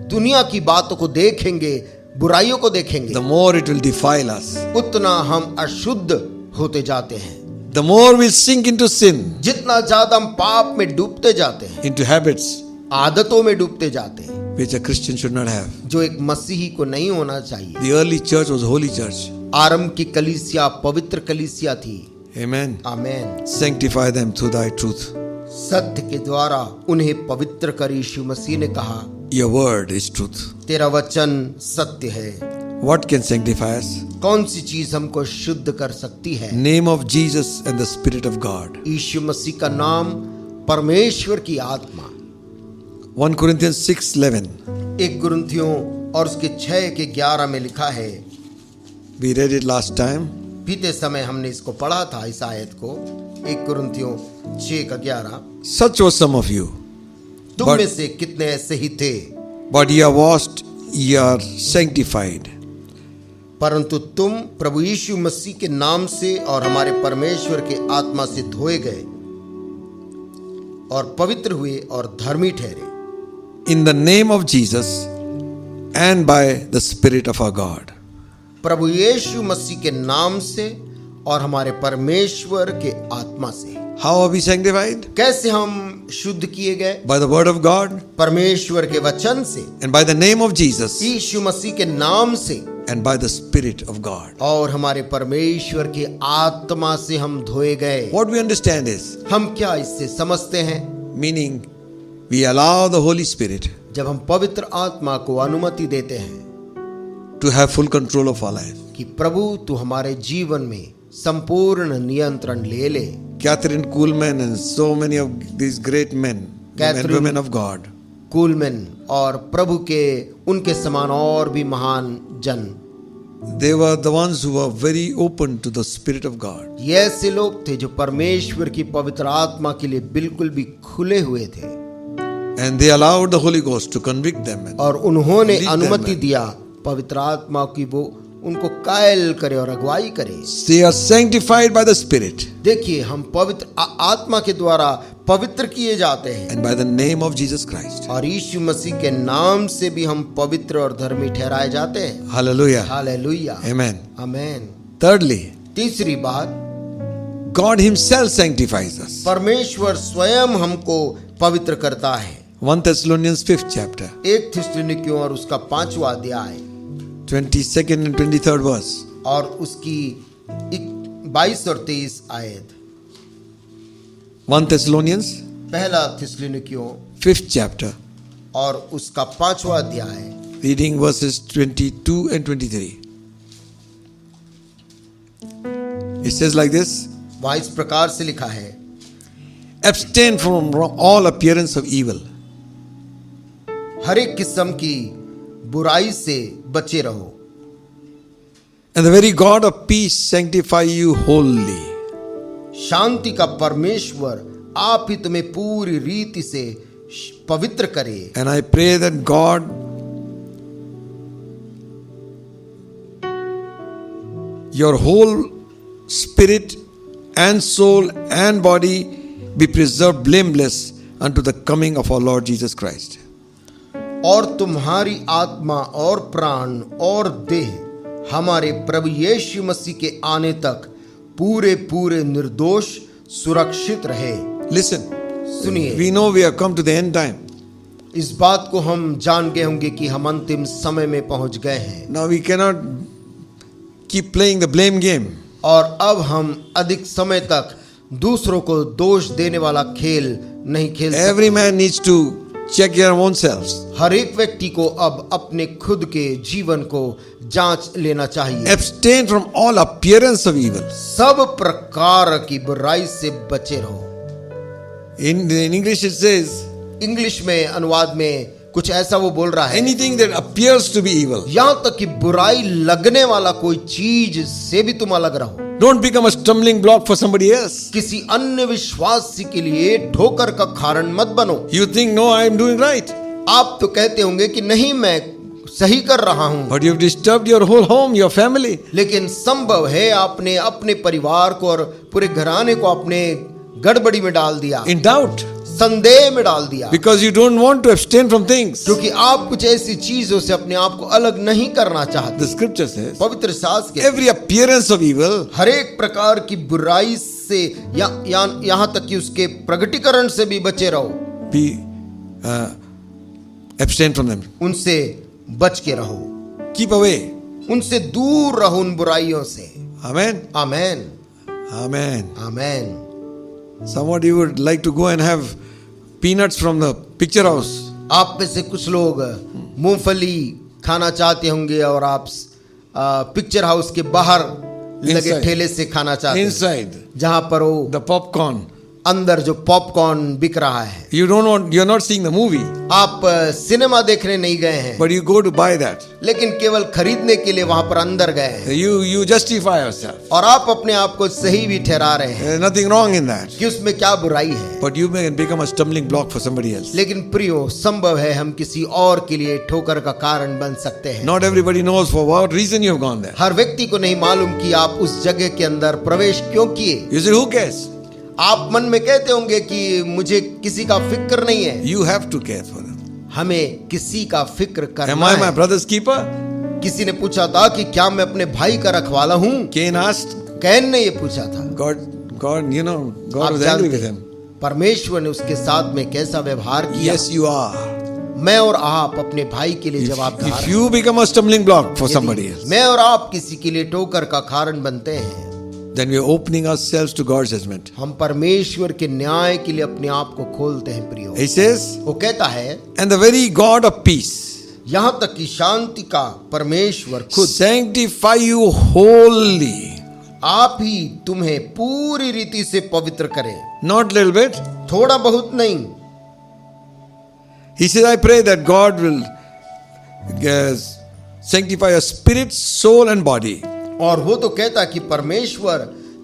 दुनिया की बातों को देखेंगे, बुराइयों को देखेंगे, the more it will defile us. उतना हम अशुद्ध होते जाते हैं। The more we sink into sin, जितना ज्यादा हम पाप में डूबते जाते हैं, into habits आदतों में डूबते जाते हैं, which a Christian should not have. जो एक मसीही को नहीं होना चाहिए। The early church was holy church. आरंभ की कलीसिया पवित्र कलीसिया थी। Amen. आमेन। Sanctify them through thy truth. सत्य के द्वारा उन्हें पवित्र कर यीशु मसीह ने कहा, Your word is truth. तेरा वचन सत्य है। What can sanctify us? कौन सी चीज हमको शुद्ध कर सकती है? Name of Jesus and the Spirit of God. यीशु मसीह का नाम, परमेश्वर की आत्मा। 1 Corinthians 6:11. 1 कुरिन्थियों और उसके 6 के 11 में लिखा है। We read it last time. बीते समय हमने इसको पढ़ा था, इस आयत को। 1 कुरिन्थियों 6 का 11। Such was some of you. तुम में से कितने ऐसे ही थे, But ye are washed, ye are sanctified. परंतु तुम प्रभु यीशु मसीह के नाम से और हमारे परमेश्वर के आत्मा से धोए गए और पवित्र हुए और धर्मी ठहरे। In the name of Jesus and by the Spirit of our God. प्रभु यीशु मसीह के नाम से और हमारे परमेश्वर के आत्मा से। How are we sanctified? कैसे हम शुद्ध किए गए? By the word of God परमेश्वर के वचन से, and by the name of Jesus यीशु मसीह के नाम से and by the Spirit of God. और हमारे परमेश्वर के आत्मा से हम धोए गए। What we understand is, हम क्या इससे समझते हैं? meaning we allow the Holy Spirit जब हम पवित्र आत्मा को अनुमति देते हैं to have full control of our life. कि प्रभु तू हमारे जीवन में संपूर्ण नियंत्रण ले ले। Catherine Kuhlman and so many of these great men and women of God, कूलमैन और प्रभु के उनके समान और भी महान जन, they were the ones who were very open to the Spirit of God. ये ऐसे लोग थे जो परमेश्वर की पवित्र आत्मा के लिए बिल्कुल भी खुले हुए थे And they allowed the Holy Ghost to convict them. And और उन्होंने lead them. अनुमति दिया पवित्र आत्मा की वो उनको कायल करे और अगुवाई करे। They are sanctified by the Spirit देखिए, हम पवित्र आत्मा के द्वारा पवित्र किए जाते हैं and by the name of Jesus Christ. और यीशु मसीह के नाम से भी हम पवित्र और धर्मी ठहराए जाते हैं। Hallelujah. Hallelujah, Amen. आमेन। Thirdly, तीसरी बात, God Himself sanctifies us. परमेश्वर स्वयं हमको पवित्र करता है। 1 Thessalonians 5th chapter, 1 थिस्सलुनीकियों और उसका 5वां अध्याय 22nd and 23rd verse. और उसकी 22 और 23 आयत। 1 Thessalonians पहला थिस्सलुनीकियों 5th chapter, और उसका 5वां अध्याय, reading verses 22 and 23. It says like this: वहाँ इस प्रकार से लिखा है, Abstain from all appearance of evil हर एक किस्म की बुराई से बचे रहो and the very God of peace sanctify you wholly. शांति का परमेश्वर आप ही तुम्हें पूरी रीति से पवित्र करे। And I pray that God your whole spirit and soul and body be preserved blameless unto the coming of our Lord Jesus Christ. और तुम्हारी आत्मा और प्राण और देह हमारे प्रभु यीशु मसीह के आने तक पूरे पूरे निर्दोष सुरक्षित रहे। Listen, सुनिए, we know we have come to the end time. इस बात को हम जान गए होंगे कि हम अंतिम समय में पहुंच गए हैं। Now we cannot keep playing the blame game. और अब हम अधिक समय तक दूसरों को दोष देने वाला खेल नहीं खेल सकते। Every man needs to check their own selves. हर एक व्यक्ति को अब अपने खुद के जीवन को जांच लेना चाहिए। Abstain from all appearance of evil. सब प्रकार की बुराई से बचे रहो। In English it says, English में अनुवाद में कुछ ऐसा वो बोल रहा है, anything that appears to be evil. यहाँ तक कि बुराई लगने वाला कोई चीज से भी तुम अलग रहो। Don't become a stumbling block for somebody else. किसी अन्य विश्वासी के लिए ठोकर का कारण मत बनो। You think, no, I am doing right. आप तो कहते होंगे कि नहीं, मैं सही कर रहा हूं, But you've disturbed your whole home, your family. लेकिन संभव है आपने अपने परिवार को और पूरे घराने को अपने गड़बड़ी में डाल दिया, In doubt. संदेह में डाल दिया, Because you don't want to abstain from things. क्योंकि आप कुछ ऐसी चीजों से अपने आप को अलग नहीं करना चाहते। The scripture says, पवित्र शास्त्र के every appearance of evil, हर एक प्रकार की बुराई से यहाँ तक कि उसके प्रगटीकरण से भी बचे रहो, be abstain from them. उनसे बच के रहो, Keep away. उनसे दूर रहो उन बुराइयों से। Amen. Amen, Amen. Amen. Somebody would like to go and have peanuts from the picture house. आप में से कुछ लोग मूंगफली खाना चाहते होंगे और आप पिक्चर हाउस के बाहर लगे Inside. ठेले से खाना चाहते हैं, Inside जहां पर वो the popcorn. अंदर जो पॉपकॉर्न बिक रहा है। You don't want, you're not seeing the movie, आप सिनेमा देखने नहीं गए हैं, but you go to buy that. लेकिन केवल खरीदने के लिए वहां पर अंदर गए हैं, You justify yourself. और आप अपने आप को सही भी ठहरा रहे हैं There's nothing wrong in that. कि उसमें क्या बुराई है। But you may become a stumbling block for somebody else. लेकिन प्रियो, संभव है हम किसी और के लिए ठोकर का कारण बन सकते हैं। Not everybody knows for what reason you have gone there. हर व्यक्ति को नहीं मालूम कि आप उस जगह के अंदर प्रवेश क्यों किए। You say, who cares? आप मन में कहते होंगे कि मुझे किसी का फिक्र नहीं है। You have to care for them. हमें किसी का फिक्र Am करना I my है। brother's keeper? किसी ने पूछा था कि क्या मैं अपने भाई का रखवाला हूँ। Cain asked. कैन ने ये पूछा था। God, God आप was angry with जानते him. परमेश्वर ने उसके साथ में कैसा व्यवहार किया। Yes, you are. मैं और आप अपने भाई के लिए जवाबदार If हैं। you become a stumbling block for somebody यदि else, मैं और आप किसी के लिए ठोकर का कारण बनते हैं, then we are opening ourselves to God's judgment. हम परमेश्वर के न्याय के लिए अपने आप को खोलते हैं। प्रियो, He says, वो कहता है, and the very God of peace यहाँ तक कि शांति का परमेश्वर खुद sanctify you wholly. आप ही तुम्हें पूरी रीति से पवित्र करे। Not little bit. थोड़ा बहुत नहीं। He says, I pray that God will sanctify your spirit, soul and body. और वो तो कहता कि परमेश्वर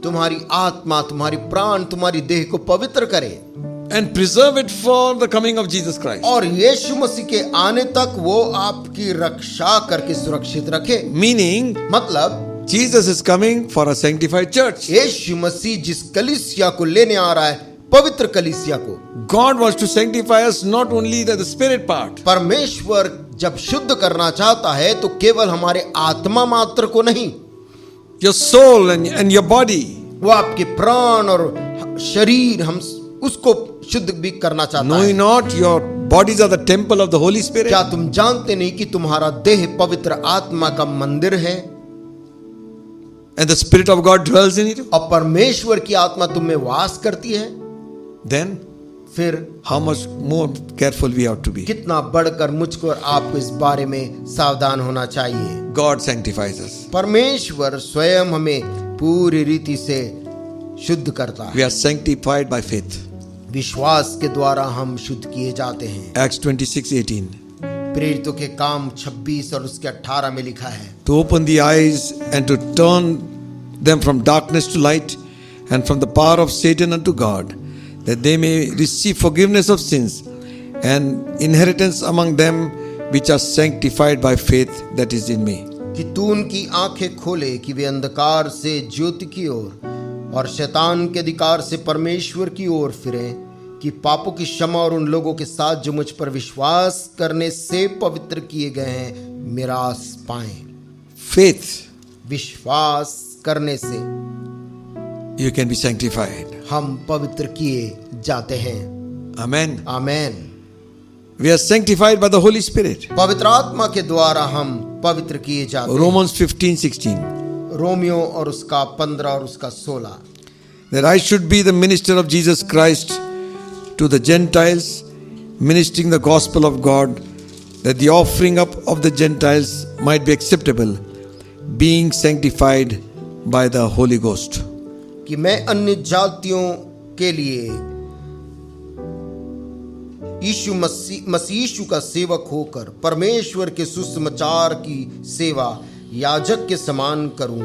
तुम्हारी आत्मा, तुम्हारी प्राण, तुम्हारी देह को पवित्र करे And preserve it for the coming of Jesus Christ. और यीशु मसीह के आने तक वो आपकी रक्षा करके सुरक्षित रखे। Meaning, मतलब Jesus is coming for a sanctified church. यीशु मसीह जिस कलीसिया को लेने आ रहा है, पवित्र कलीसिया को, God wants to sanctify us not only the spirit part. परमेश्वर जब शुद्ध करना चाहता है तो केवल हमारे आत्मा मात्र को नहीं, Your soul and your body. वो आपके प्राण और शरीर, हम उसको शुद्ध भी करना चाहता Know है। ye not your bodies are the temple of the Holy Spirit? क्या तुम जानते नहीं कि तुम्हारा देह पवित्र आत्मा का मंदिर है And the Spirit of God dwells in you? और परमेश्वर की आत्मा तुम में वास करती है? Then फिर how much more careful we ought to be. कितना बढ़कर मुझको और आपको इस बारे में सावधान होना चाहिए। God sanctifies us. परमेश्वर स्वयं हमें पूरी रीति से शुद्ध करता है। We are sanctified by faith. विश्वास के द्वारा हम शुद्ध किए जाते हैं। Acts 26:18. प्रेरितों के काम 26 और उसके 18 में लिखा है, To open the eyes and to turn them from darkness to light and from the power of Satan unto God, that they may receive forgiveness of sins and inheritance among them which are sanctified by faith that is in me. कि तू उनकी आंखें खोले कि वे अंधकार से ज्योति की ओर और शैतान के अधिकार से परमेश्वर की ओर फिरें, कि पापों की क्षमा और उन लोगों के साथ जो मुझ पर विश्वास करने से पवित्र किए गए हैं मिरास पाएं। Faith, विश्वास करने से you can be sanctified. हम पवित्र किए जाते हैं। Amen. Amen. We are sanctified by the Holy Spirit. पवित्र आत्मा के द्वारा हम पवित्र किए जाते हैं। Romans 15:16. रोमियो और उसका 15 और उसका 16। that I should be the minister of Jesus Christ to the Gentiles, ministering the gospel of God, that the offering up of the Gentiles might be acceptable, being sanctified by the Holy Ghost. कि मैं अन्य जातियों के लिए मसीह यीशु का सेवक होकर परमेश्वर के सुसमाचार की सेवा याजक के समान करूं,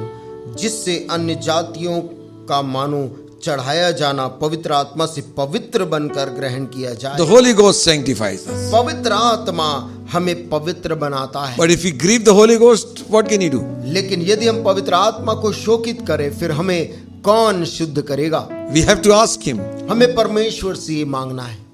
जिससे अन्य जातियों का मानो चढ़ाया जाना पवित्र आत्मा से पवित्र बनकर ग्रहण किया जाए। The Holy Ghost sanctifies us. पवित्र आत्मा हमें पवित्र बनाता है। But if we grieve the Holy Ghost, what can He do? लेकिन यदि हम पवित्र आत्मा को शोकित करें, फिर हमें कौन शुद्ध करेगा? We have to ask Him. हमें परमेश्वर से ये मांगना है।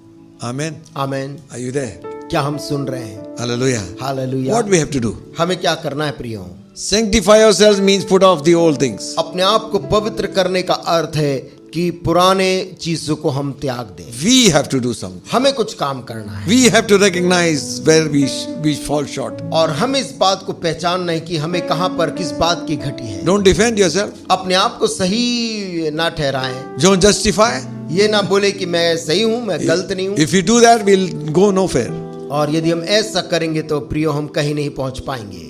Amen. Amen. Are you there? क्या हम सुन रहे हैं? Hallelujah. Hallelujah. What we have to do? हमें क्या करना है प्रियो? Sanctify ourselves means put off the old things. अपने आप को पवित्र करने का अर्थ है कि पुराने चीजों को हम त्याग दें। We have to do something. हमें कुछ काम करना है। We have to recognize where we fall short. और हमें इस बात को पहचानना है कि हमें कहां पर किस बात की घटी है। Don't defend yourself. अपने आप को सही ना ठहराएं। Don't justify. ये ना बोले कि मैं सही हूं, मैं गलत नहीं हूं। If you do that, we'll go nowhere. और यदि हम ऐसा करेंगे तो प्रियो हम कहीं नहीं पहुंच पाएंगे।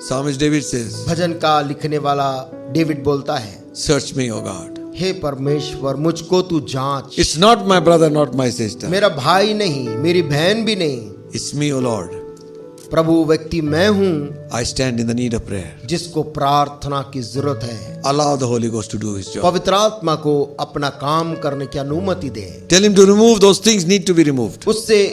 Psalmist David says, भजन का लिखने वाला डेविड बोलता है, search me, O God. हे परमेश्वर मुझको तू जांच। It's not my brother, not my sister. मेरा भाई नहीं, मेरी बहन भी नहीं, It's me, O Lord. प्रभु व्यक्ति मैं हूं I stand in the need of prayer. जिसको प्रार्थना की जरूरत है। Allow the Holy Ghost to do His job. पवित्र आत्मा को अपना काम करने की अनुमति दे। Tell Him to remove those things need to be removed. उससे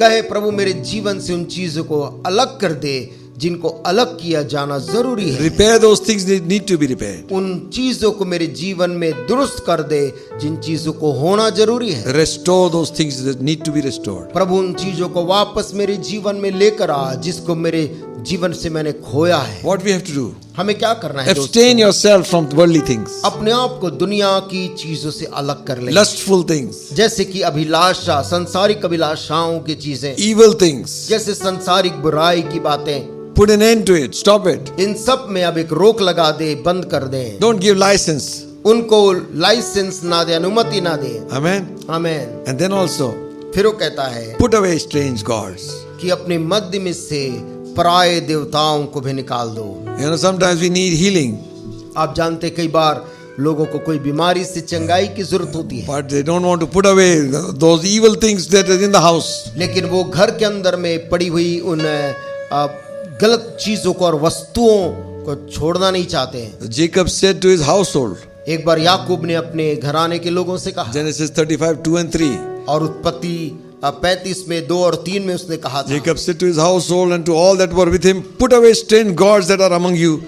कहे प्रभु मेरे जीवन से उन चीजों को अलग कर दे जिनको अलग किया जाना जरूरी है। Repair those things that need to be repaired. उन चीजों को मेरे जीवन में दुरुस्त कर दे जिन चीजों को होना जरूरी है। Restore those things that need to be restored. प्रभु उन चीजों को वापस मेरे जीवन में लेकर आ जिसको मेरे जीवन से मैंने खोया है। What we have to do? हमें क्या करना है? Abstain yourself from worldly things. अपने आप को दुनिया की चीजों से अलग कर ले। Lustful things. जैसे कि अभिलाषा, संसारिक अभिलाषाओं की चीजें, Evil things. जैसे संसारिक बुराई की बातें, Put an end to it. Stop it. इन सब में अब एक रोक लगा दे, बंद कर दे। Don't give license. उनको लाइसेंस ना दे, अनुमति ना दे। Amen. Amen. And then also, फिर वो कहता है put away strange gods. कि अपने मध्य में से पराये देवताओं को भी निकाल दो। You know, sometimes we need healing, आप जानते कई बार लोगों को कोई बीमारी से चंगाई की जरूरत होती है, but they don't want to put away those evil things that are in the house. लेकिन वो घर के अंदर में पड़ी हुई उन गलत चीजों को और वस्तुओं को छोड़ना नहीं चाहते हैं। Jacob said to his household, एक बार याकूब ने अपने घराने के लोगों से कहा, Genesis 35, 2 and 3. और उत्पत्ति 35 में 2 और 3 में उसने कहा था, Jacob said to his household and to all that were with him, put away strange gods that are among you,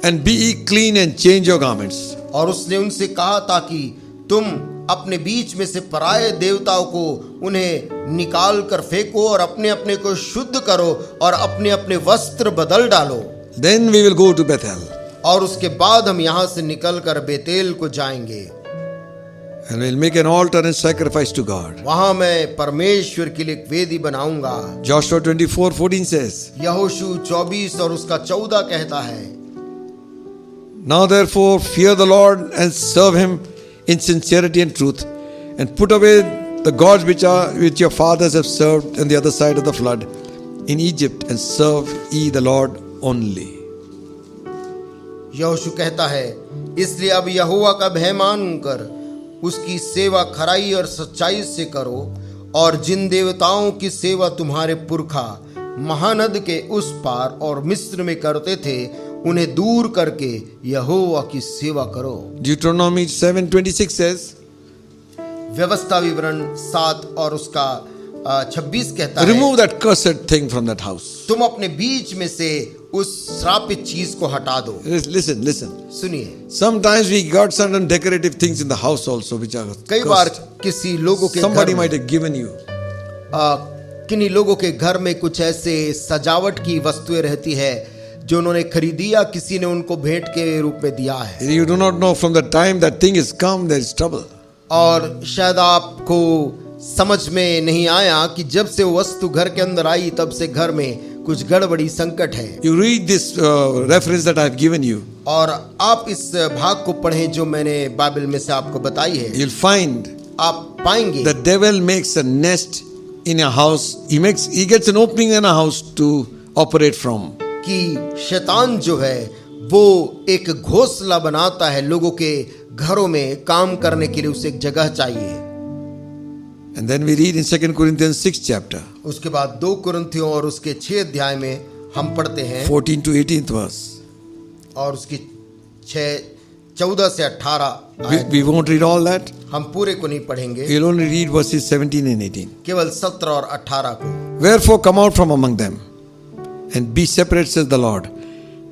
and be ye clean and change your garments. और उसने उनसे कहा था कि तुम अपने बीच में से पराये देवताओं को उन्हें निकाल कर फेंको और अपने अपने को शुद्ध करो और अपने अपने वस्त्र बदल डालो। Then we will go to Bethel. और उसके बाद हम यहाँ से निकल कर बेतेल को जाएंगे, And we'll make an altar and sacrifice to God. वहां मैं परमेश्वर के लिए एक वेदी बनाऊंगा। Joshua 24:14 says, यहोशू 24 और उसका 14 कहता है, Now therefore fear the Lord and serve Him in sincerity and truth, and put away the gods which your fathers have served on the other side of the flood in Egypt, and serve ye the Lord only. यहोशू कहता है, इसलिए अब यहोवा का भय मानकर उसकी सेवा खराई और सच्चाई से करो, और जिन देवताओं की सेवा तुम्हारे पुरखा महानद के उस पार और मिस्र में करते थे उन्हें दूर करके यहोवा की सेवा करो। Deuteronomy 7:26 says, व्यवस्था विवरण 7 और उसका 26 कहता है, remove that cursed thing from that house. तुम अपने बीच में से उस श्रापित चीज को हटा दो। Listen. सुनिए, Sometimes we got certain decorative things in the house also which are कई बार cursed. किसी लोगों के Somebody घर में might have given you. किन्हीं लोगों के घर में कुछ ऐसे सजावट की वस्तुएं रहती है जो उन्होंने खरीदी या किसी ने उनको भेंट के रूप में दिया है, You do not know from the time that thing is come, there is trouble. और शायद आपको समझ में नहीं आया कि जब से वो वस्तु घर के अंदर आई तब से घर में कुछ गड़बड़ी संकट है। You read this reference that I have given you. और आप इस भाग को पढ़ें जो मैंने बाइबल में से आपको बताई है। you'll find आप पाएंगे the devil makes a nest in a house. He gets an opening in a house to operate from. कि शैतान जो है वो एक घोंसला बनाता है, लोगों के घरों में काम करने के लिए उसे एक जगह चाहिए। And then we read in 2 Corinthians 6 chapter, उसके बाद 2 कुरिन्थियों और उसके 6 अध्याय में हम पढ़ते हैं 14 to 18th verse. और उसकी 14 से 18 आयत। We won't read all that. हम पूरे को नहीं पढ़ेंगे, We'll only read verses 17 and 18. केवल 17 और 18 को। Wherefore come out from among them and be separate, says the Lord.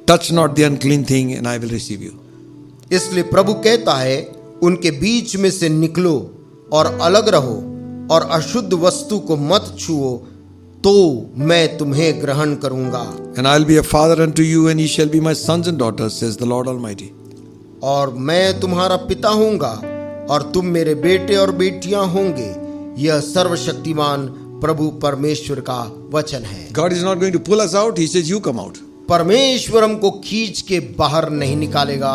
Touch not the unclean thing, and I will receive you. इसलिए प्रभु कहता है, उनके बीच में से निकलो और अलग रहो और अशुद्ध वस्तु को मत छुओ, तो मैं तुम्हें ग्रहण करूंगा। And I'll be a father unto you, and ye shall be my sons and daughters, says the Lord Almighty. और मैं तुम्हारा पिता होऊंगा और तुम मेरे बेटे और बेटियां होंगे। यह सर्वशक्तिमान प्रभु परमेश्वर का वचन है। God is not going to pull us out. He says, you come out. परमेश्वर हमको खींच के बाहर नहीं निकालेगा,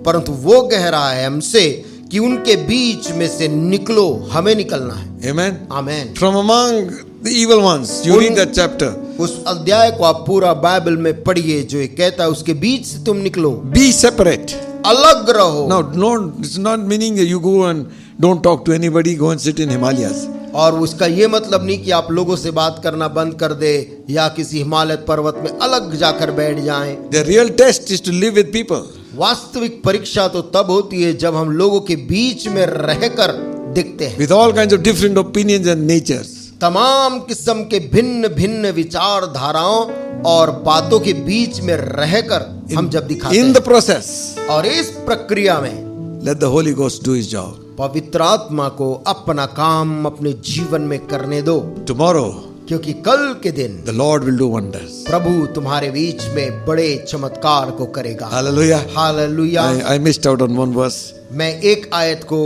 परंतु वो कह रहा है हमसे कि उनके बीच में से निकलो, हमें निकलना है। Amen. Amen. From among the evil ones. You read that chapter. उस अध्याय को आप पूरा बाइबल में पढ़िए जो ये कहता है उसके बीच से तुम निकलो, Be separate. अलग रहो। Now, no, it's not meaning that you go and don't talk to anybody, go and sit in Himalayas. और उसका ये मतलब नहीं कि आप लोगों से बात करना बंद कर दे या किसी हिमालय पर्वत में अलग जाकर बैठ जाएं। The real test is to live with people. वास्तविक परीक्षा तो तब होती है जब हम लोगों के बीच में रहकर दिखते हैं, With all kinds of different opinions and natures. तमाम किस्म के भिन्न भिन्न विचारधाराओं और बातों के बीच में रहकर हम जब दिखाते In हैं। the process, और इस प्रक्रिया में let the Holy Ghost do his job. पवित्र आत्मा को अपना काम अपने जीवन में करने दो, Tomorrow, क्योंकि कल के दिन the Lord will do wonders. प्रभु तुम्हारे बीच में बड़े चमत्कार को करेगा। Hallelujah. Hallelujah. I missed out on one verse. मैं एक आयत को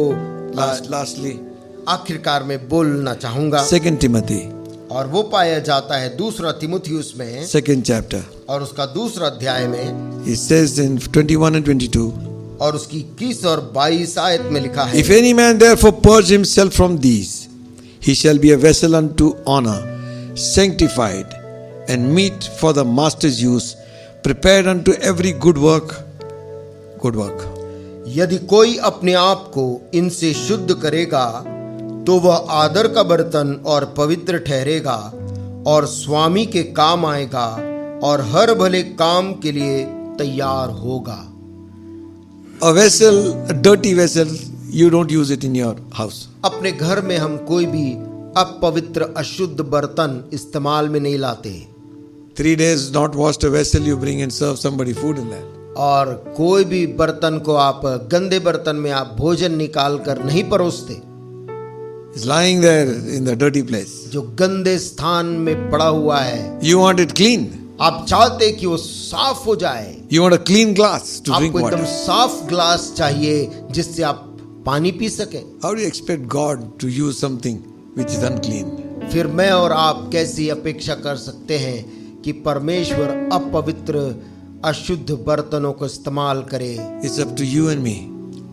Lastly, आखिरकार में बोलना चाहूंगा, 2 Timothy, और वो पाया जाता है दूसरा तिमुथियुस में 2nd chapter. और उसका दूसरा अध्याय में It says in 21 and 22, और उसकी 21 और 22 आयत में लिखा है, If any man therefore purge himself from these, he shall be a vessel unto honor, sanctified, and meet for the master's use, prepared unto every good work. Good work. यदि कोई अपने आप को इनसे शुद्ध करेगा तो वह आदर का बर्तन और पवित्र ठहरेगा और स्वामी के काम आएगा और हर भले काम के लिए तैयार होगा। A vessel, a dirty vessel, you don't use it in your house. अपने घर में हम कोई भी अपवित्र अशुद्ध बर्तन इस्तेमाल में नहीं लाते, 3 days not washed a vessel, you bring and serve somebody food in that. और कोई भी बर्तन को आप गंदे बर्तन में आप भोजन निकाल कर नहीं परोसते, It's lying there in the dirty place. जो गंदे स्थान में पड़ा हुआ है। You want it clean. आप चाहते कि वो साफ हो जाए, You want a clean glass to drink आपको एकदम water. साफ ग्लास चाहिए जिससे आप पानी पी सके। How do you expect God to use something which is unclean? फिर मैं और आप कैसी अपेक्षा कर सकते हैं कि परमेश्वर अपवित्र अशुद्ध बर्तनों को इस्तेमाल करे? It's up to you and me.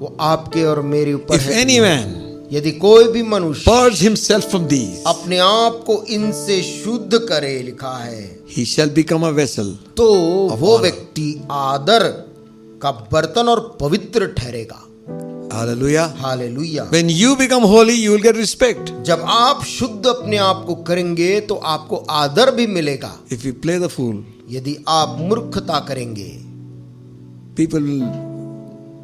वो आपके और मेरे ऊपर If है। any man यदि कोई भी मनुष्य purge himself from these, अपने आप को इनसे शुद्ध करे, लिखा है, he shall become a vessel. तो वो व्यक्ति आदर का बर्तन और पवित्र ठहरेगा। Hallelujah. Hallelujah. When you become holy, you will get respect. जब आप शुद्ध अपने आप को करेंगे तो आपको आदर भी मिलेगा। If you play the fool, यदि आप मूर्खता करेंगे, people will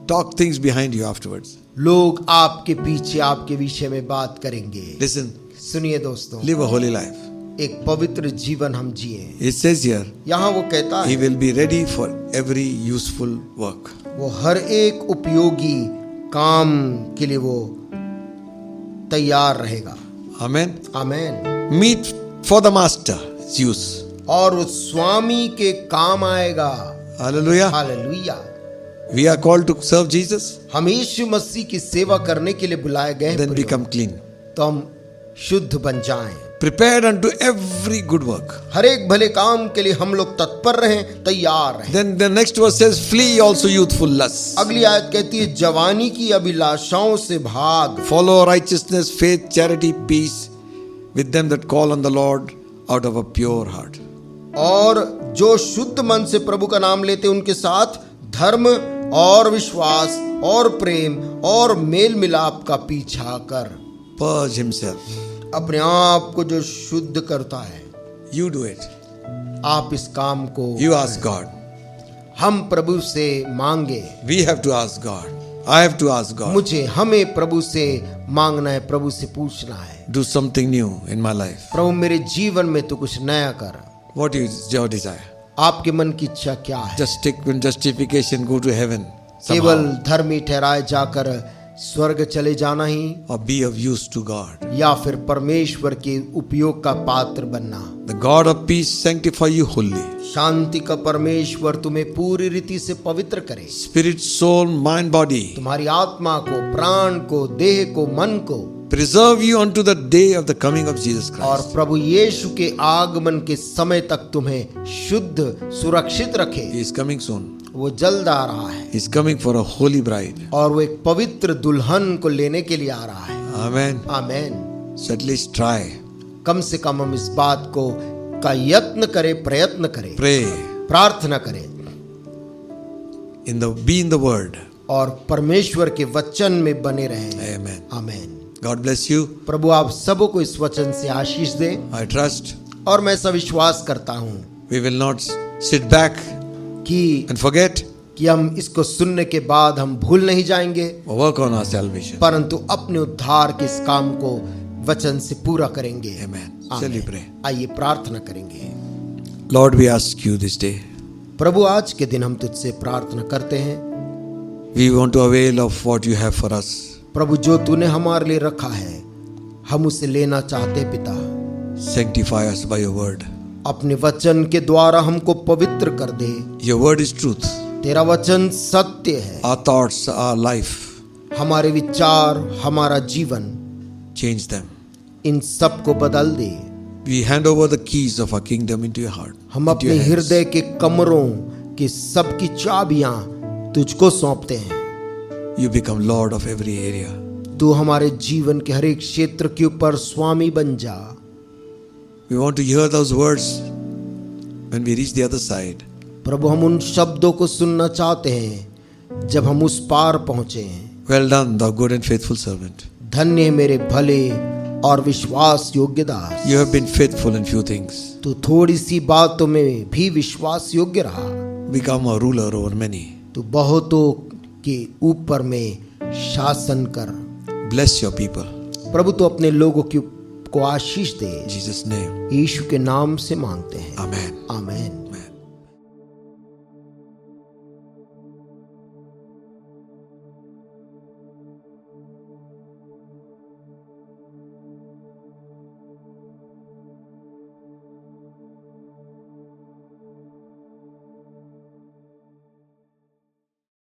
talk things behind you afterwards. लोग आपके पीछे आपके विषय में बात करेंगे। Listen, सुनिए दोस्तों, live a holy life. एक पवित्र जीवन हम जिए। It says here, यहाँ वो कहता he है will be ready for every useful work. वो हर एक उपयोगी काम के लिए वो तैयार रहेगा। Amen. Amen. Meet for the master's use. और उस स्वामी के काम आएगा। Hallelujah. Hallelujah. We are called to serve Jesus, हम यीशु मसीह की सेवा करने के लिए बुलाए गए हैं then प्रियो। become clean. तो हम शुद्ध बन जाएं, prepared unto every good work. हर एक भले काम के लिए हम लोग तत्पर रहें, तैयार रहें। Then the next verse says, flee also youthful lusts. अगली आयत कहती है, जवानी की अभिलाषाओं से भाग। Follow righteousness, faith, charity, peace with them that call on the Lord out of a pure heart. और जो शुद्ध मन से प्रभु का नाम लेते उनके साथ धर्म और विश्वास और प्रेम और मेल मिलाप का पीछा कर। Purge himself. अपने आप को जो शुद्ध करता है, You do it. आप इस काम को You ask God. हम प्रभु से मांगे। We have to ask God. I have to ask God. मुझे हमें प्रभु से मांगना है, प्रभु से पूछना है। Do something new in my life. प्रभु मेरे जीवन में तो कुछ नया कर। What is your desire? आपके मन की इच्छा क्या है? Just stick with justification, go to heaven. केवल Somehow. धर्मी ठहराए जाकर स्वर्ग चले जाना ही, Or be of use to God. या फिर परमेश्वर के उपयोग का पात्र बनना। The God of peace sanctify you wholly. शांति का परमेश्वर तुम्हें पूरी रीति से पवित्र करे। Spirit, soul, mind, body. तुम्हारी आत्मा को, प्राण को, देह को, मन को, Preserve you unto the day of the coming of Jesus और Christ. प्रभु यीशु के आगमन के समय तक तुम्हें शुद्ध सुरक्षित रखे। He is coming soon. वो जल्द आ रहा है He is coming for a holy bride. और वो एक पवित्र दुल्हन को लेने के लिए आ रहा है। Amen. Amen. So at least try. कम से कम हम इस बात को का यत्न करें, प्रयत्न करें, Pray. प्रार्थना करें Be in the word. और परमेश्वर के वचन में बने रहें। Amen. Amen. God bless you. प्रभु आप सबों को इस वचन से आशीष दे, I trust और मैं ऐसा विश्वास करता हूँ we will not sit back कि and forget हम इसको सुनने के बाद हम भूल नहीं जाएंगे, or work on our salvation. परंतु अपने उद्धार के इस काम को वचन से पूरा करेंगे। Amen. आमीन। Shall we pray? आइए प्रार्थना करेंगे। Lord, we ask you this day. प्रभु आज के दिन हम तुझसे प्रार्थना करते हैं, We want to avail of what you have for us. प्रभु जो तूने हमारे लिए रखा है हम उसे लेना चाहते पिता। Sanctify us by your word. अपने वचन के द्वारा हमको पवित्र कर दे। Your word is truth. तेरा वचन सत्य है। Our thoughts, our life, हमारे विचार, हमारा जीवन, change them. इन सब को बदल दे। We hand over the keys of our kingdom into your heart. हम into अपने your hands. हृदय के कमरों की सबकी चाबियां तुझको सौंपते हैं। You become Lord of every area. तू हमारे जीवन के हर एक क्षेत्र के ऊपर स्वामी बन जा। We want to hear those words when we reach the other side. प्रभु हम उन शब्दों को सुनना चाहते हैं जब हम उस पार पहुंचे। Well done, thou good and faithful servant. धन्य है मेरे भले और विश्वास योग्य दास। You have been faithful in few things. तू थोड़ी सी बातों में भी विश्वास योग्य रहा। Become a ruler over many. तू बहुतों के ऊपर में शासन कर। Bless your people. प्रभु तू अपने लोगों को आशीष दे। In Jesus' name. यीशु के नाम से मांगते हैं। Amen. आमीन।